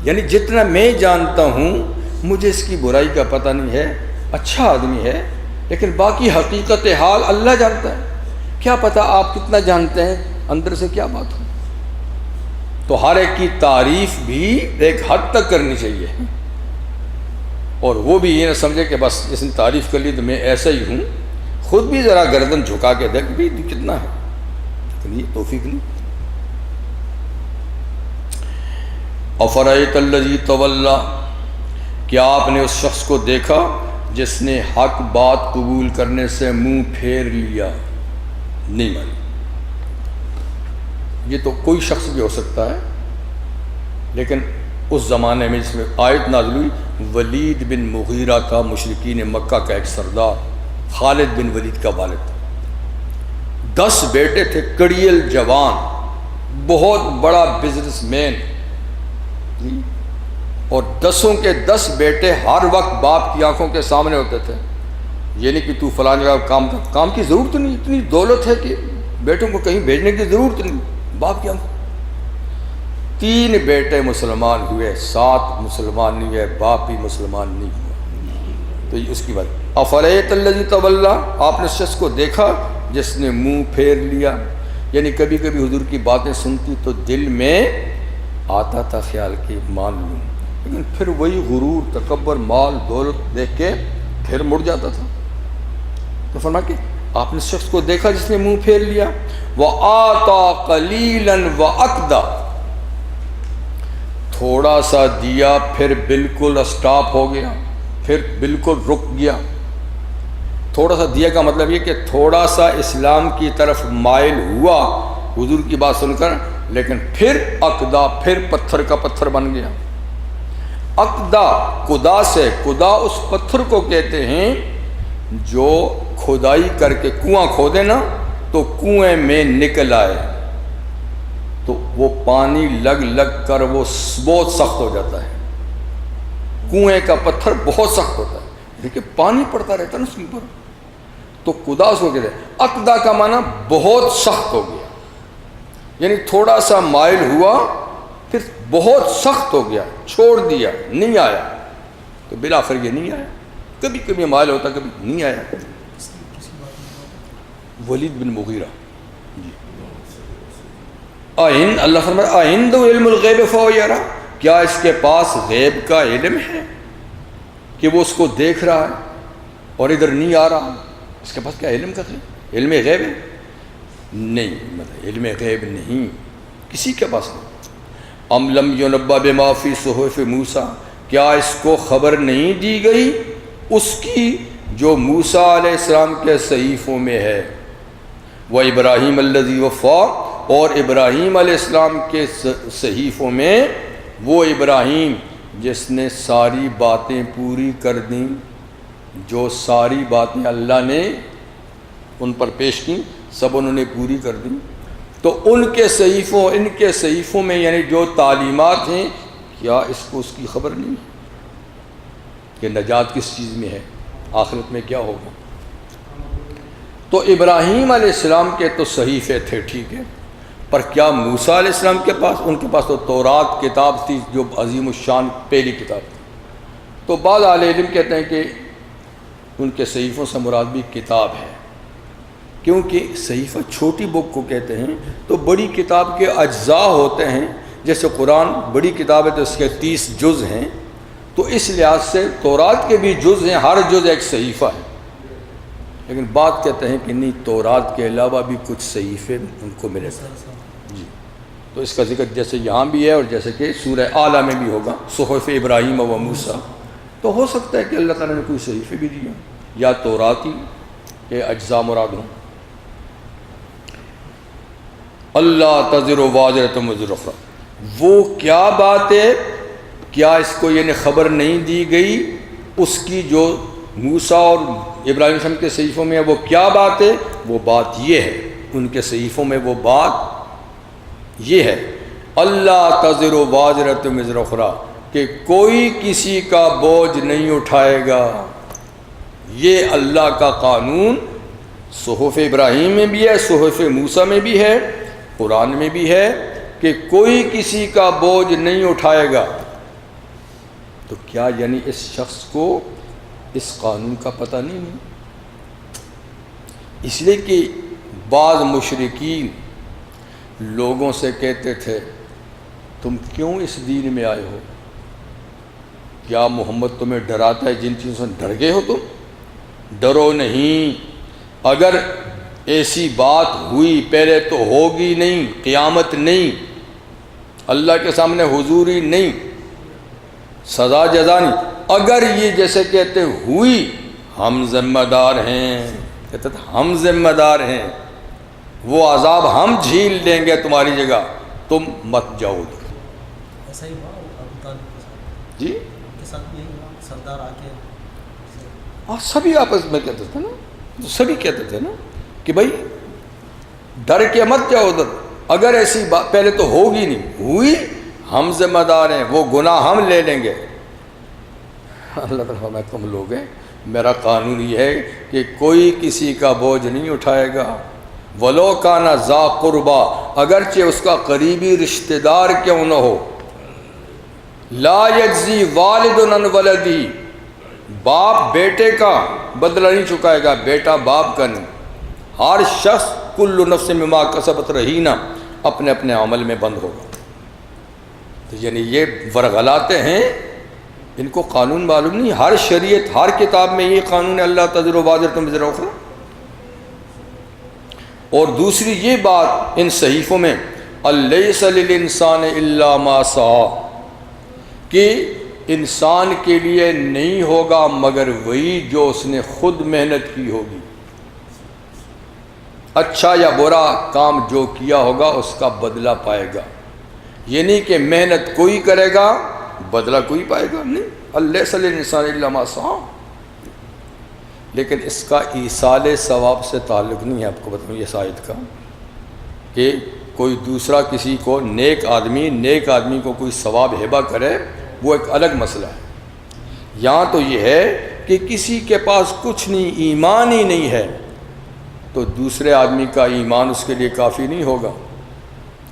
یعنی جتنا میں جانتا ہوں مجھے اس کی برائی کا پتہ نہیں ہے، اچھا آدمی ہے لیکن باقی حقیقت حال اللہ جانتا ہے، کیا پتہ آپ کتنا جانتے ہیں اندر سے کیا بات ہو۔ تو ہر ایک کی تعریف بھی ایک حد تک کرنی چاہیے، اور وہ بھی یہ نہ سمجھے کہ بس جس نے تعریف کر لی تو میں ایسا ہی ہوں، خود بھی ذرا گردن جھکا کے دیکھ بھی کتنا ہے، لیکن یہ توفیق نہیں۔ افرأیت الذی تولی، کیا آپ نے اس شخص کو دیکھا جس نے حق بات قبول کرنے سے منہ پھیر لیا، نہیں مانی۔ یہ تو کوئی شخص بھی ہو سکتا ہے، لیکن اس زمانے میں جس میں آیت نازل ہوئی، ولید بن مغیرہ کا، مشرکین مکہ کا ایک سردار، خالد بن ولید کا والد، 10 بیٹے تھے، کڑیل جوان، بہت بڑا بزنس مین، اور 10 کے 10 بیٹے ہر وقت باپ کی آنکھوں کے سامنے ہوتے تھے، یہ نہیں کہ تو فلاں جگہ کام کر، کام کی ضرورت نہیں، اتنی دولت ہے کہ بیٹوں کو کہیں بھیجنے کی ضرورت نہیں، باپ کی آنکھوں۔ 3 بیٹے مسلمان ہوئے، 7 مسلمان نہیں ہوئے، باپ بھی مسلمان نہیں ہوا۔ تو یہ اس کی بات، افرأیت الذی تولی، آپ نے اس شخص کو دیکھا جس نے منہ پھیر لیا، یعنی کبھی کبھی حضور کی باتیں سنتی تو دل میں آتا تھا خیال کہ مان لوں، لیکن پھر وہی غرور، تکبر، مال دولت دیکھ کے پھر مڑ جاتا تھا۔ تو فرمایا کہ آپ نے اس شخص کو دیکھا جس نے منہ پھیر لیا، وَآتَى قَلِيلًا وَأَكْدَى، تھوڑا سا دیا پھر بالکل اسٹاپ ہو گیا، پھر بالکل رک گیا۔ تھوڑا سا دیا کا مطلب یہ کہ تھوڑا سا اسلام کی طرف مائل ہوا حضور کی بات سن کر، لیکن پھر اقدا، پھر پتھر کا پتھر بن گیا۔ اقدا قدا سے، قدا اس پتھر کو کہتے ہیں جو کھدائی کر کے کنواں کھودے نا تو کنویں میں نکل آئے، تو وہ پانی لگ لگ کر وہ بہت سخت ہو جاتا ہے، کنویں کا پتھر بہت سخت ہوتا ہے، دیکھیں پانی پڑتا رہتا ہے نا اس کے اوپر، تو قدا اس کو کہتے ہیں۔ اقدا کا معنی بہت سخت ہو گیا، یعنی تھوڑا سا مائل ہوا پھر بہت سخت ہو گیا، چھوڑ دیا، نہیں آیا، تو بالآخر یہ نہیں آیا، کبھی کبھی مائل ہوتا کبھی نہیں آیا۔ ولید بن مغیرہ جی، اللہ فرمایا آئند علم الغیب فہو یرا، کیا اس کے پاس غیب کا علم ہے کہ وہ اس کو دیکھ رہا ہے اور ادھر نہیں آ رہا؟ اس کے پاس کیا علم کا ہے؟ علم غیب ہے؟ نہیں، مطلب علم غیب نہیں، کسی کے پاس نہیں۔ ام لم ینبأ بما فی صحف موسیٰ، کیا اس کو خبر نہیں دی گئی اس کی جو موسیٰ علیہ السلام کے صحیفوں میں ہے، وَإِبْرَاهِيمَ الَّذِي وَفَّى، اور ابراہیم علیہ السلام کے صحیفوں میں وہ ابراہیم جس نے ساری باتیں پوری کر دیں، جو ساری باتیں اللہ نے ان پر پیش کی سب انہوں نے پوری کر دی، تو ان کے صحیفوں، ان کے صحیفوں میں یعنی جو تعلیمات ہیں، کیا اس کو اس کی خبر نہیں کہ نجات کس چیز میں ہے، آخرت میں کیا ہوگا؟ تو ابراہیم علیہ السلام کے تو صحیفے تھے، ٹھیک ہے، پر کیا موسیٰ علیہ السلام کے پاس؟ ان کے پاس تو تورات کتاب تھی جو عظیم الشان پہلی کتاب تھی۔ تو بعض اہل علم کہتے ہیں کہ ان کے صحیفوں سے مراد بھی کتاب ہے، کیونکہ صحیفہ چھوٹی بک کو کہتے ہیں، تو بڑی کتاب کے اجزاء ہوتے ہیں، جیسے قرآن بڑی کتاب ہے تو اس کے 30 جز ہیں، تو اس لحاظ سے تورات کے بھی جز ہیں، ہر جز ایک صحیفہ ہے، لیکن بات کہتے ہیں کہ نہیں، تورات کے علاوہ بھی کچھ صحیفے ان کو ملے گا جی۔ تو اس کا ذکر جیسے یہاں بھی ہے اور جیسے کہ سورہ اعلیٰ میں بھی ہوگا، صحف ابراہیم و موسیٰ، تو ہو سکتا ہے کہ اللہ تعالیٰ نے کوئی صحیفے بھی دیے یا توراتی کے اجزاء مراد ہوں۔ اللہ تزر وازرۃ وزر اخری، وہ کیا بات ہے، کیا اس کو یعنی خبر نہیں دی گئی اس کی جو موسیٰ اور ابراہیم علیہ السلام کے صحیفوں میں ہے، وہ کیا بات ہے؟ وہ بات یہ ہے، ان کے صحیفوں میں وہ بات یہ ہے، اللہ تزر وازرۃ وزر اخری، کہ کوئی کسی کا بوجھ نہیں اٹھائے گا۔ یہ اللہ کا قانون صحف ابراہیم میں بھی ہے، صحف موسیٰ میں بھی ہے، قرآن میں بھی ہے کہ کوئی کسی کا بوجھ نہیں اٹھائے گا۔ تو کیا یعنی اس شخص کو اس قانون کا پتہ نہیں ہے؟ اس لیے کہ بعض مشرکین لوگوں سے کہتے تھے تم کیوں اس دین میں آئے ہو؟ کیا محمد تمہیں ڈراتا ہے؟ جن چیزوں سے ڈر گئے ہو تم، ڈرو نہیں۔ اگر ایسی بات ہوئی پہلے تو ہوگی نہیں، قیامت نہیں، اللہ کے سامنے حضوری نہیں، سزا جزا نہیں۔ اگر یہ جیسے کہتے ہوئی ہم ذمہ دار ہیں، کہتے تھے ہم ذمہ دار ہیں، وہ عذاب ہم جھیل دیں گے تمہاری جگہ، تم مت جاؤ ادھر۔ ایسا ہی ہوا ابو طالب کے ساتھ، جی ان کے ساتھ یہی ہوا، سردار آ کے اور سبھی آپس میں کہتے تھے نا، سبھی کہتے تھے نا کہ بھائی ڈر کے مت جاؤ ادھر، اگر ایسی بات پہلے تو ہوگی نہیں، ہوئی ہم ذمہ دار ہیں، وہ گناہ ہم لے لیں گے۔ اللہ تعالیٰ فرماتا ہے تم لوگ ہیں، میرا قانون یہ ہے کہ کوئی کسی کا بوجھ نہیں اٹھائے گا، ولو کان ذا قربا، اگرچہ اس کا قریبی رشتہ دار کیوں نہ ہو۔ لا یجزی والد عن ولدی، باپ بیٹے کا بدلہ نہیں چکائے گا، بیٹا باپ کا نہیں۔ ہر شخص کل نفس بما کسبت رہینہ، اپنے اپنے عمل میں بند ہوگا۔ تو یعنی یہ ورغلاتے ہیں، ان کو قانون معلوم نہیں، ہر شریعت ہر کتاب میں یہ قانون ہے، اللہ تزر وازرۃ وزر اخری۔ اور دوسری یہ بات ان صحیفوں میں الیس للانسان الا ما سعی، کہ انسان کے لیے نہیں ہوگا مگر وہی جو اس نے خود محنت کی ہوگی، اچھا یا برا کام جو کیا ہوگا اس کا بدلہ پائے گا۔ یہ نہیں کہ محنت کوئی کرے گا بدلہ کوئی پائے گا، نہیں، الیس للانسان الا ما سعی۔ لیکن اس کا ایصال ثواب سے تعلق نہیں ہے، آپ کو بتاؤں اس آیت کا، کہ کوئی دوسرا کسی کو نیک آدمی کو کوئی ثواب ہبہ کرے، وہ ایک الگ مسئلہ ہے۔ یہاں تو یہ ہے کہ کسی کے پاس کچھ نہیں، ایمان ہی نہیں ہے، تو دوسرے آدمی کا ایمان اس کے لیے کافی نہیں ہوگا۔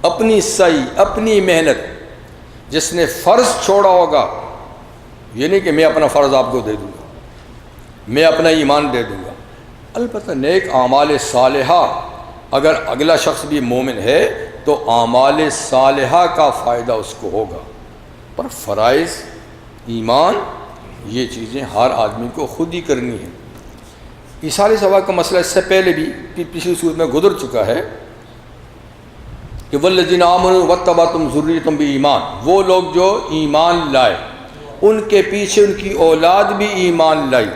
اپنی سعی، اپنی محنت، جس نے فرض چھوڑا ہوگا، یہ نہیں کہ میں اپنا فرض آپ کو دے دوں گا، میں اپنا ایمان دے دوں گا۔ البتہ نیک اعمال صالحہ، اگر اگلا شخص بھی مومن ہے تو اعمال صالحہ کا فائدہ اس کو ہوگا، پر فرائض، ایمان، یہ چیزیں ہر آدمی کو خود ہی کرنی ہیں۔ ایصال ثواب کا مسئلہ اس سے پہلے بھی پچھلی صورت میں گزر چکا ہے کہ والذین آمنوا واتبعتہم ذریتہم بایمان، وہ لوگ جو ایمان لائے، ان کے پیچھے ان کی اولاد بھی ایمان لائی،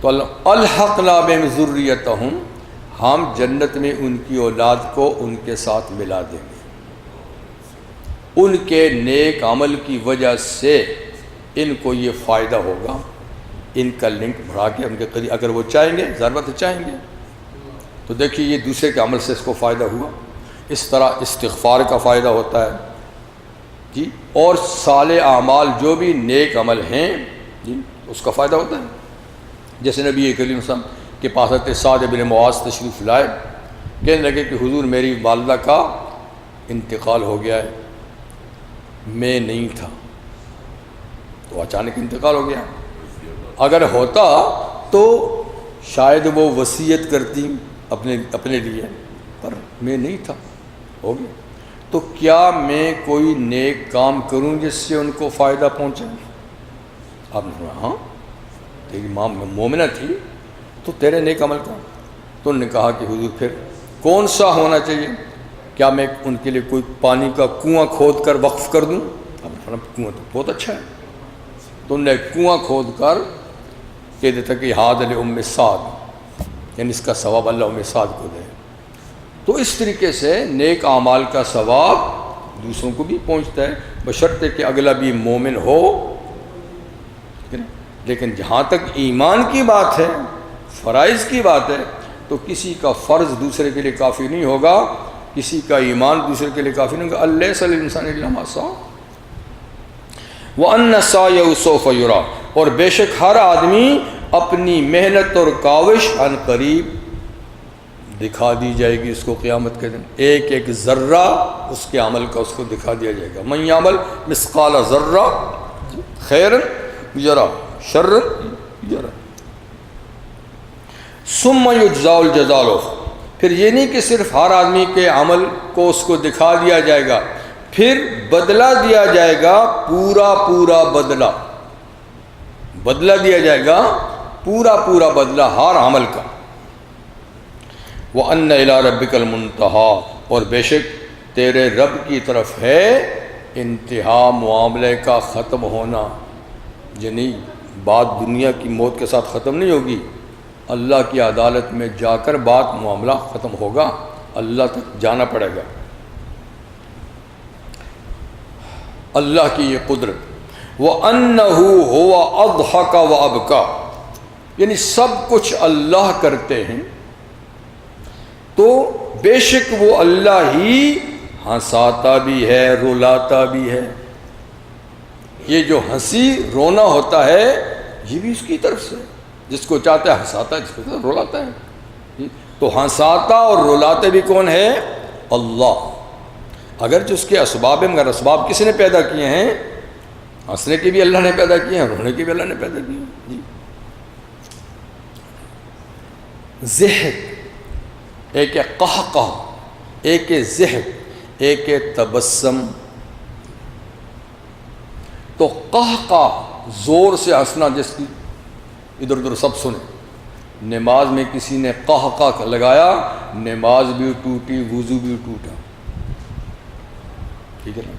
تو الحقنا بہم ذریتہم، ہم جنت میں ان کی اولاد کو ان کے ساتھ ملا دیں گے۔ ان کے نیک عمل کی وجہ سے ان کو یہ فائدہ ہوگا، ان کا لنک بڑھا کے ان کے قریب، اگر وہ چاہیں گے، ضرورت چاہیں گے تو دیکھیے یہ دوسرے کے عمل سے اس کو فائدہ ہوا۔ اس طرح استغفار کا فائدہ ہوتا ہے جی، اور صالح اعمال جو بھی نیک عمل ہیں جی، اس کا فائدہ ہوتا ہے۔ جیسے نبی کریم صلی اللہ علیہ وسلم کے پاس حضرت سعد بن معاذ تشریف لائے، کہنے لگے کہ حضور میری والدہ کا انتقال ہو گیا ہے، میں نہیں تھا، تو اچانک انتقال ہو گیا، اگر ہوتا تو شاید وہ وصیت کرتی اپنے لیے، پر میں نہیں تھا، ہو گیا۔ تو کیا میں کوئی نیک کام کروں جس سے ان کو فائدہ پہنچے؟ آپ نے فرمایا ہاں، تیری ماں مومنہ تھی تو تیرے نیک عمل کا. تو انہوں نے کہا کہ حضور پھر کون سا ہونا چاہیے؟ کیا میں ان کے لیے کوئی پانی کا کنواں کھود کر وقف کر دوں؟ آپ نے فرمایا کنواں تو بہت اچھا ہے. تو انہوں نے کنواں کھود کر کہہ دیتا کہ ہاد ام سعد، یعنی اس کا ثواب اللہ ام سعد کو دے. تو اس طریقے سے نیک اعمال کا ثواب دوسروں کو بھی پہنچتا ہے، بشرطے کہ اگلا بھی مومن ہو. لیکن جہاں تک ایمان کی بات ہے، فرائض کی بات ہے، تو کسی کا فرض دوسرے کے لیے کافی نہیں ہوگا، کسی کا ایمان دوسرے کے لیے کافی نہیں ہوگا. الیس للانسان الا ما سعی وان سعیہ سوف یری، اور بے شک ہر آدمی اپنی محنت اور کاوش عن قریب دکھا دی جائے گی اس کو قیامت کے دن. ایک ایک ذرہ اس کے عمل کا اس کو دکھا دیا جائے گا. من یعمل مثقال ذرہ خیرا یرہ شرا یرہ ثم یجزا الجزاء الاوفی. پھر یہ نہیں کہ صرف ہر آدمی کے عمل کو اس کو دکھا دیا جائے گا، پھر بدلہ دیا جائے گا، پورا پورا بدلہ دیا جائے گا، پورا پورا بدلہ ہر عمل کا. وَأَنَّ إِلَىٰ رَبِّكَ الْمُنْتَهَىٰ، اور بے شک تیرے رب کی طرف ہے انتہا معاملے کا ختم ہونا. یعنی بات دنیا کی موت کے ساتھ ختم نہیں ہوگی، اللہ کی عدالت میں جا کر بات معاملہ ختم ہوگا، اللہ تک جانا پڑے گا. اللہ کی یہ قدرت. وَأَنَّهُ هُوَ أَضْحَكَ وَأَبْكَىٰ، یعنی سب کچھ اللہ کرتے ہیں تو بے شک وہ اللہ ہی ہنساتا بھی ہے، رلاتا بھی ہے. یہ جو ہنسی رونا ہوتا ہے یہ بھی اس کی طرف سے، جس کو چاہتا ہے ہنساتا ہے، جس کو چاہتا ہے رلاتا ہے. تو ہنساتا اور رلاتے بھی کون ہے؟ اللہ. اگرچہ اس کے اسباب مگر اسباب کس نے پیدا کیے ہیں؟ ہنسنے کے بھی اللہ نے پیدا کیے ہیں، رونے کے بھی اللہ نے پیدا کیے ہیں. جی ضحک، ایک ہے قہقہ، ایک ہے ضحک، ایک ہے تبسم. تو قہقہ زور سے ہنسنا، جس کی ادھر ادھر سب سنے. نماز میں کسی نے قہقہ لگایا، نماز بھی ٹوٹی، وضو بھی ٹوٹا. ٹھیک ہے نا.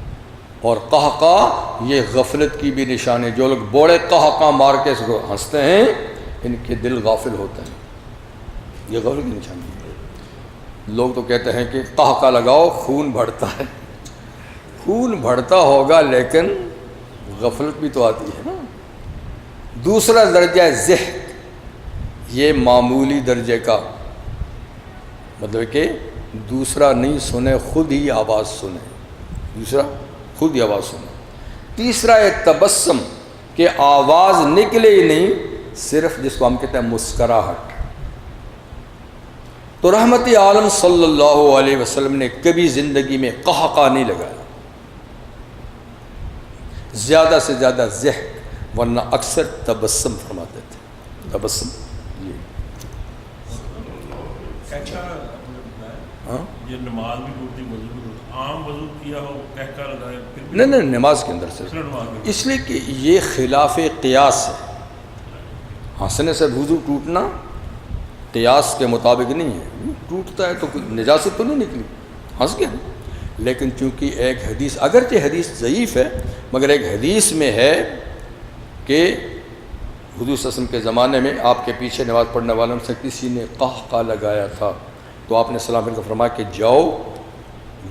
اور قہقہ یہ غفلت کی بھی نشانی. جو لوگ بوڑے قہقہ مار کے ہنستے ہیں ان کے دل غافل ہوتے ہیں، یہ غفلت کی نشانی ہے. لوگ تو کہتے ہیں کہ قہقہ لگاؤ خون بڑھتا ہے. خون بڑھتا ہوگا لیکن غفلت بھی تو آتی ہے نا. دوسرا درجہ ضحک، یہ معمولی درجے کا، مطلب کہ دوسرا نہیں سنے، خود ہی آواز سنے. دوسرا خود ہی آواز سنے. تیسرا ہے تبسم، کہ آواز نکلے ہی نہیں، صرف جس کو ہم کہتے ہیں مسکراہٹ. تو رحمت عالم صلی اللہ علیہ وسلم نے کبھی زندگی میں قہقہ نہیں لگایا، زیادہ سے زیادہ ضحک، ورنہ اکثر تبسم فرماتے تھے. تبسم یہ نماز بھی ٹوٹتی، وضو بھی ٹوٹتی. عام وضو کیا ہو کہہ کر لگائے نہیں نماز کے اندر سے، اس لیے کہ یہ خلاف قیاس ہے. ہنسنے سے وضو ٹوٹنا قیاس کے مطابق نہیں ہے. ٹوٹتا ہے تو کوئی نجاست تو نہیں نکلی، ہنس گیا. لیکن چونکہ ایک حدیث، اگرچہ حدیث ضعیف ہے مگر ایک حدیث میں ہے کہ حضور صلی اللہ علیہ وسلم کے زمانے میں آپ کے پیچھے نماز پڑھنے والوں سے کسی نے قہقہ لگایا تھا، تو آپ نے سلام علیکم فرمایا کہ جاؤ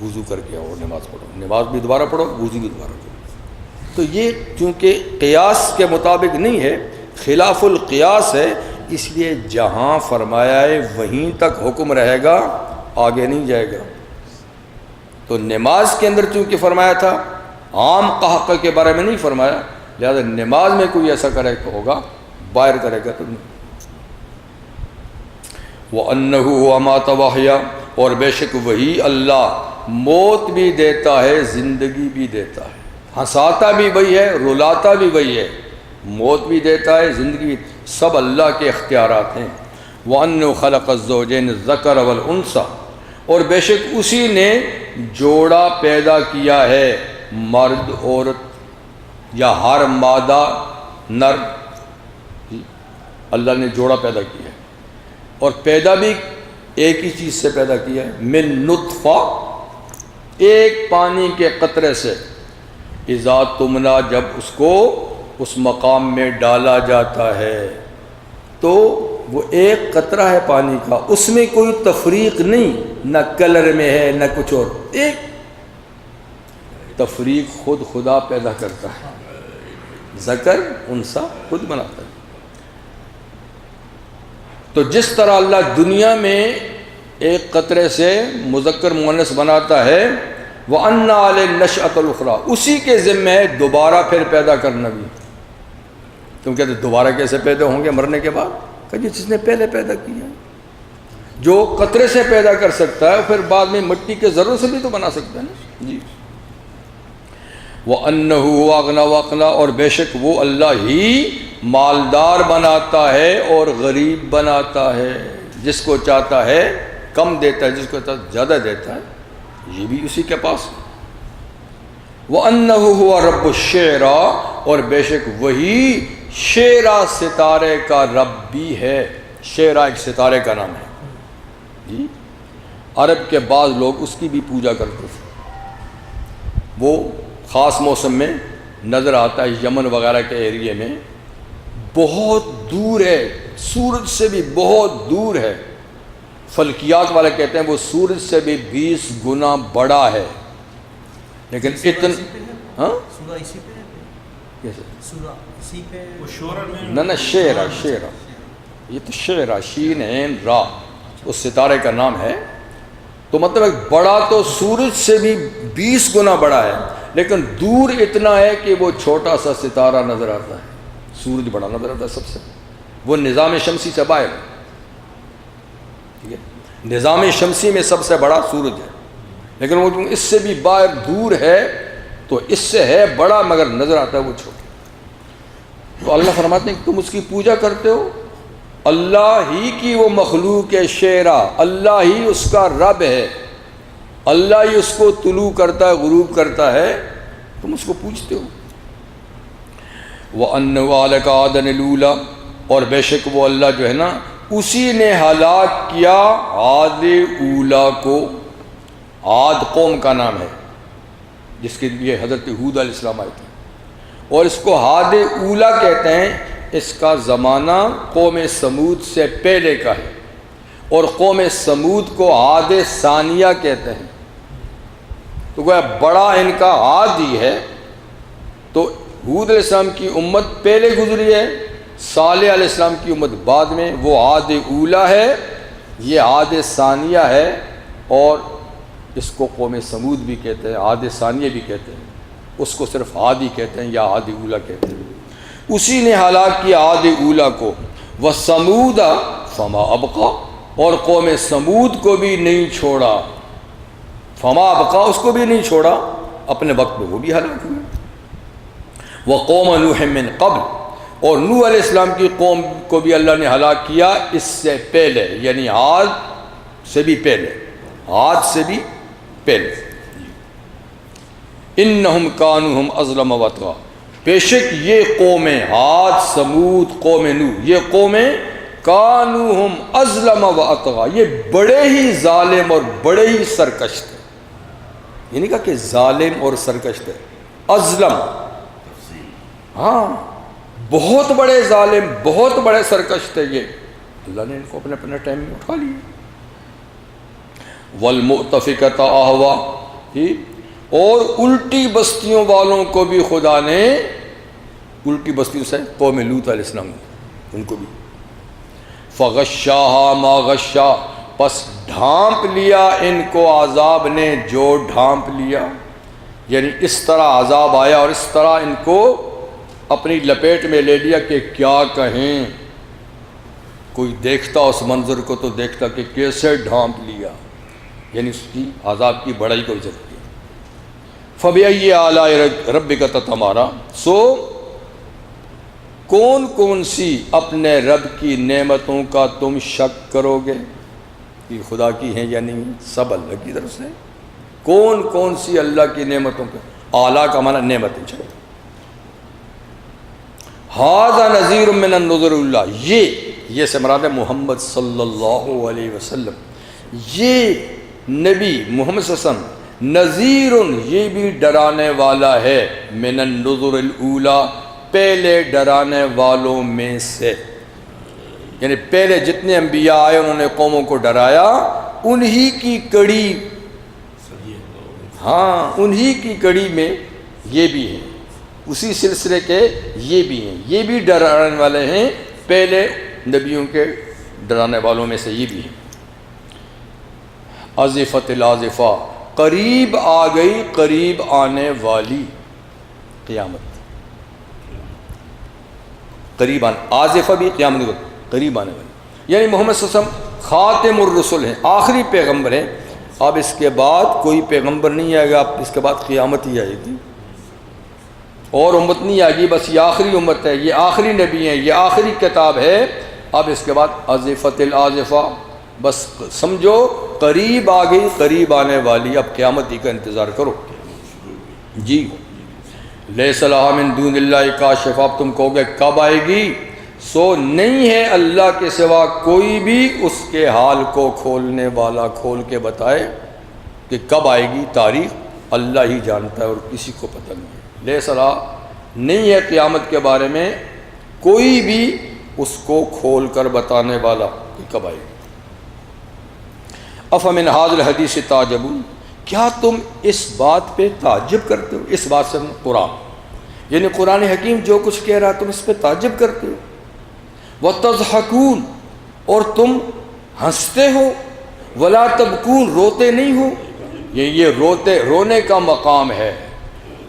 وضو کر کے آؤ، نماز پڑھو. نماز بھی دوبارہ پڑھو، وضو بھی دوبارہ پڑھو. تو یہ چونکہ قیاس کے مطابق نہیں ہے، خلاف القیاس ہے، اس لیے جہاں فرمایا ہے وہیں تک حکم رہے گا، آگے نہیں جائے گا. تو نماز کے اندر چونکہ فرمایا تھا، عام قہقہ کے بارے میں نہیں فرمایا، لہذا نماز میں کوئی ایسا کرے تو ہوگا، باہر کرے گا تو نہیں. وَأَنَّهُ هُوَ أَمَاتَ وَأَحْيَا، اور بے شک وہی اللہ موت بھی دیتا ہے، زندگی بھی دیتا ہے. ہنساتا بھی وہی ہے، رلاتا بھی وہی ہے. موت بھی دیتا ہے، زندگی بھی، سب اللہ کے اختیارات ہیں. وَأَنَّهُ خَلَقَ الزَّوْجَيْنِ الذَّكَرَ وَالْأُنثَىٰ، اور بے شک اسی نے جوڑا پیدا کیا ہے، مرد عورت یا ہر مادہ نر، اللہ نے جوڑا پیدا کیا ہے، اور پیدا بھی ایک ہی چیز سے پیدا کیا ہے، من نطفہ، ایک پانی کے قطرے سے، اذا تمنا، جب اس کو اس مقام میں ڈالا جاتا ہے، تو وہ ایک قطرہ ہے پانی کا، اس میں کوئی تفریق نہیں، نہ کلر میں ہے نہ کچھ اور، ایک تفریق خود خدا پیدا کرتا ہے، ذکر انثی خود بناتا ہے۔ تو جس طرح اللہ دنیا میں ایک قطرے سے مذکر مؤنث بناتا ہے، وَأَنَّ عَلَيْهِ النَّشْأَةَ الْأُخْرَى، اسی کے ذمہ ہے دوبارہ پھر پیدا کرنا بھی۔ تم کہتے دوبارہ کیسے پیدا ہوں گے مرنے کے بعد؟ کہ جس نے پہلے پیدا کیا، جو قطرے سے پیدا کر سکتا ہے پھر بعد میں مٹی کے ذروں سے بھی تو بنا سکتا ہے نا جی۔ وَأَنَّهُ هُوَ أَغْنَى وَأَقْنَى، اور بے شک وہ اللہ ہی مالدار بناتا ہے اور غریب بناتا ہے، جس کو چاہتا ہے کم دیتا ہے، جس کو چاہتا ہے زیادہ دیتا ہے، یہ بھی اسی کے پاس۔ وَأَنَّهُ هُوَ رَبُّ الشِّعْرَى، اور بے شک وہی شعرا ستارے کا رب بھی ہے۔ شعرا ایک ستارے کا نام ہے جی، عرب کے بعض لوگ اس کی بھی پوجا کرتے تھے، وہ خاص موسم میں نظر آتا ہے یمن وغیرہ کے ایریے میں، بہت دور ہے، سورج سے بھی بہت دور ہے، فلکیات والے کہتے ہیں وہ سورج سے بھی 20 گنا بڑا ہے، لیکن اتنا ہاں سورہ اسی پہ ہے؟ کیسے سورہ اسی پہ وہ شعرا میں نہ شعرا، یہ تو شعرا، شین عین را، اس ستارے کا نام ہے۔ تو مطلب بڑا تو سورج سے بھی 20 گنا بڑا ہے، لیکن دور اتنا ہے کہ وہ چھوٹا سا ستارہ نظر آتا ہے، سورج بڑا نظر آتا ہے سب سے، وہ نظام شمسی سے باہر ہے، ٹھیک ہے، نظام شمسی میں سب سے بڑا سورج ہے، لیکن وہ اس سے بھی باہر دور ہے، تو اس سے ہے بڑا مگر نظر آتا ہے وہ چھوٹا۔ تو اللہ فرماتے ہیں کہ تم اس کی پوجا کرتے ہو، اللہ ہی کی وہ مخلوق ہے شعرا، اللہ ہی اس کا رب ہے، اللہ ہی اس کو طلوع کرتا ہے غروب کرتا ہے، تم اس کو پوجتے ہو۔ وَأَنَّهُ أَهْلَكَ عَادًا الْأُولَىٰ، اور بے شک وہ اللہ جو ہے نا اسی نے ہلاک کیا عاد اولا کو، عاد قوم کا نام ہے جس کے لیے حضرت ہود علیہ السلام آئے تھے، اور اس کو عاد اولا کہتے ہیں، اس کا زمانہ قوم سمود سے پہلے کا ہے، اور قوم سمود کو عاد ثانیہ کہتے ہیں، تو گویا بڑا ان کا عاد ہی ہے۔ تو ہود علیہ السلام کی امت پہلے گزری ہے، صالح علیہ السلام کی امت بعد میں، وہ عاد اولا ہے، یہ عاد ثانیہ ہے، اور اس کو قوم سمود بھی کہتے ہیں، عاد ثانیہ بھی کہتے ہیں، اس کو صرف عاد ہی کہتے ہیں یا عاد اولا کہتے ہیں۔ اسی نے ہلاک کیا عاد اولا کو، وَثَمُودَ فَمَا أَبْقَى، اور قوم سمود کو بھی نہیں چھوڑا، فما ابقا، اس کو بھی نہیں چھوڑا، اپنے وقت میں وہ بھی ہلاک ہوئے۔ وَقَوْمَ نُوحٍ مِّن قَبْلِ، اور نوح علیہ السلام کی قوم کو بھی اللہ نے ہلاک کیا اس سے پہلے، یعنی عاد سے بھی پہلے، عاد سے بھی پہلے۔ اِنَّهُمْ كَانُوا هُمْ أَظْلَمَ وَأَطْغَىٰ، بے شک یہ قومیں عاد سمود قوم نوح، یہ قومیں کانوا ہم اظلم و اطغیٰ، یہ بڑے ہی ظالم اور بڑے ہی سرکش تھے، یہ نہیں کہا کہ ظالم اور سرکش تھے، اظلم، ہاں بہت بڑے ظالم بہت بڑے سرکش تھے یہ، اللہ نے ان کو اپنے اپنے ٹائم میں اٹھا لیا۔ والمؤتفکۃ اہوا، اور الٹی بستیوں والوں کو بھی خدا نے، الٹی بستیوں سے قوم لوط علیہ السلام ان کو بھی، فغشاہا ما غشا، پس ڈھانپ لیا ان کو عذاب نے جو ڈھانپ لیا، یعنی اس طرح عذاب آیا اور اس طرح ان کو اپنی لپیٹ میں لے لیا کہ کیا کہیں، کوئی دیکھتا اس منظر کو تو دیکھتا کہ کیسے ڈھانپ لیا، یعنی اس کی عذاب کی بڑائی کو ذکر کیا۔ فَبِأَيِّ آلَاءِ رَبِّكَ تَتَمَارَىٰ، سو کون کون سی اپنے رب کی نعمتوں کا تم شک کرو گے کہ خدا کی ہیں یا نہیں، سب اللہ کی طرف سے، کون کون سی اللہ کی نعمتوں پہ؟ اعلیٰ کا معنی نعمتیں چاہیے. ھذا نذیر من النذر اللہ، یہ سے مراد ہے محمد صلی اللہ علیہ وسلم. یہ نبی محمد صلی اللہ علیہ وسلم نذیر، یہ بھی ڈرانے والا ہے، من النذر الاولیٰ، پہلے ڈرانے والوں میں سے. یعنی پہلے جتنے انبیاء آئے انہوں نے قوموں کو ڈرایا، انہی کی کڑی، ہاں انہی کی کڑی میں یہ بھی ہیں، اسی سلسلے کے یہ بھی ہیں، یہ بھی ڈرانے والے ہیں، پہلے نبیوں کے ڈرانے والوں میں سے یہ بھی ہیں. ازفت الازفہ، قریب آ گئی، قریب آنے والی قیامت. قریب آزفہ بھی قیامت قریب آنے والی، یعنی محمد صلی اللہ علیہ وسلم خاتم الرسل ہیں، آخری پیغمبر ہیں. اب اس کے بعد کوئی پیغمبر نہیں آئے گا، اب اس کے بعد قیامت ہی آئے گی، اور امت نہیں آئے گی، بس یہ آخری امت ہے، یہ آخری نبی ہیں، یہ آخری کتاب ہے. اب اس کے بعد ازفت الازفہ، بس سمجھو قریب آ گئی، قریب آنے والی، اب قیامت ہی کا انتظار کرو. جی لیس لہا من دون اللہ کاشفہ، اب تم کہو گے کب آئے گی؟ سو نہیں ہے اللہ کے سوا کوئی بھی اس کے حال کو کھولنے والا، کھول کے بتائے کہ کب آئے گی. تاریخ اللہ ہی جانتا ہے اور کسی کو پتہ نہیں ہے. لیس لہا، نہیں ہے قیامت کے بارے میں کوئی بھی اس کو کھول کر بتانے والا کہ کب آئے گی. افمن ھذا الحدیث تعجبون، کیا تم اس بات پہ تعجب کرتے ہو؟ اس بات سے قرآن، یعنی قرآن حکیم جو کچھ کہہ رہا تم اس پہ تعجب کرتے ہو. وتضحکون، اور تم ہنستے ہو. ولا تبکون، روتے نہیں ہو. یہ رونے کا مقام ہے،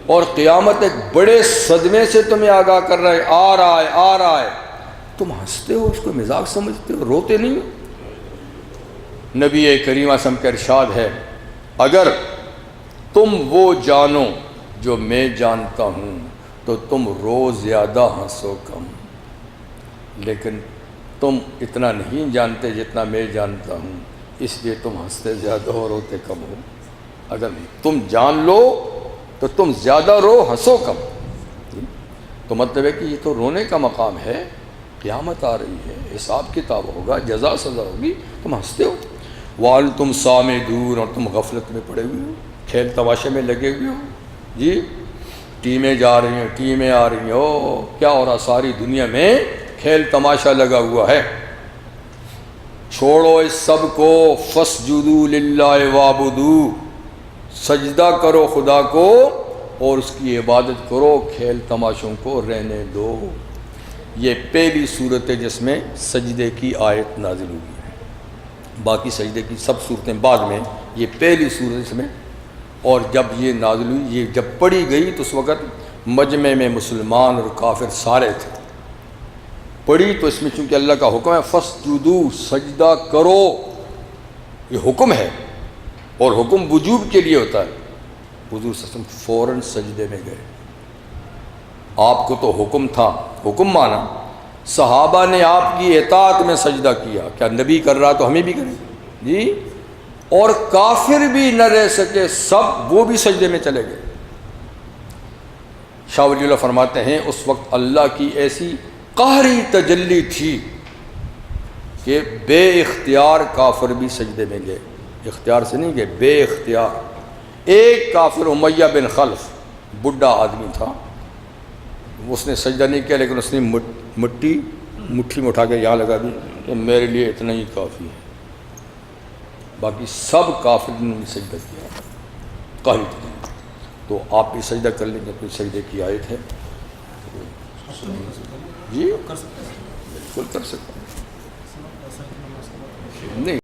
اور قیامت ایک بڑے صدمے سے تمہیں آگاہ کر رہا ہے، آ رہا ہے. تم ہنستے ہو، اس کو مزاق سمجھتے ہو، روتے نہیں ہو. نبی کریم صلی اللہ علیہ وسلم کا ارشاد ہے، اگر تم وہ جانو جو میں جانتا ہوں تو تم رو زیادہ ہنسو کم، لیکن تم اتنا نہیں جانتے جتنا میں جانتا ہوں، اس لیے تم ہنستے زیادہ ہو، روتے کم ہو. اگر تم جان لو تو تم زیادہ رو، ہنسو کم. تو مطلب ہے کہ یہ تو رونے کا مقام ہے، قیامت آ رہی ہے، حساب کتاب ہوگا، جزا سزا ہوگی، تم ہنستے ہو. وَأَنْتُمْ سَامِدُونَ، اور تم غفلت میں پڑے ہوئے ہو، کھیل تماشے میں لگے ہوئے ہو. جی ٹیمیں جا رہی ہیں، ٹیمیں آ رہی ہیں، او کیا ہو رہا، ساری دنیا میں کھیل تماشا لگا ہوا ہے. چھوڑو اس سب کو، فَاسْجُدُوا لِلَّهِ وَاعْبُدُوا، سجدہ کرو خدا کو اور اس کی عبادت کرو، کھیل تماشوں کو رہنے دو. یہ پہلی صورت ہے جس میں سجدے کی آیت نازل ہوئی ہے، باقی سجدے کی سب صورتیں بعد میں، یہ پہلی صورت اس میں. اور جب یہ نازل ہوئی، یہ جب پڑھی گئی تو اس وقت مجمع میں مسلمان اور کافر سارے تھے. پڑھی تو اس میں چونکہ اللہ کا حکم ہے، فَاسْجُدُوا، سجدہ کرو، یہ حکم ہے، اور حکم وجوب کے لیے ہوتا ہے. حضور صلی اللہ علیہ وسلم فوراً سجدے میں گئے. آپ کو تو حکم تھا، حکم مانا، صحابہ نے آپ کی اطاعت میں سجدہ کیا. کیا نبی کر رہا تو ہمیں بھی کریں؟ جی. اور کافر بھی نہ رہ سکے، سب وہ بھی سجدے میں چلے گئے. شاہ ولی اللہ فرماتے ہیں اس وقت اللہ کی ایسی قہری تجلی تھی کہ بے اختیار کافر بھی سجدے میں گئے. اختیار سے نہیں گئے، بے اختیار. ایک کافر امیہ بن خلف، بڈھا آدمی تھا، اس نے سجدہ نہیں کیا، لیکن اس نے مٹھی میں اٹھا کے یہاں لگا دی کہ میرے لیے اتنا ہی کافی ہے. باقی سب کافروں نے سجدہ کیا، قہری تجلی. تو آپ بھی سجدہ کر لیں گے، کوئی سجدے کی آیت ہے؟ جی بالکل کر سکتے ہیں، نہیں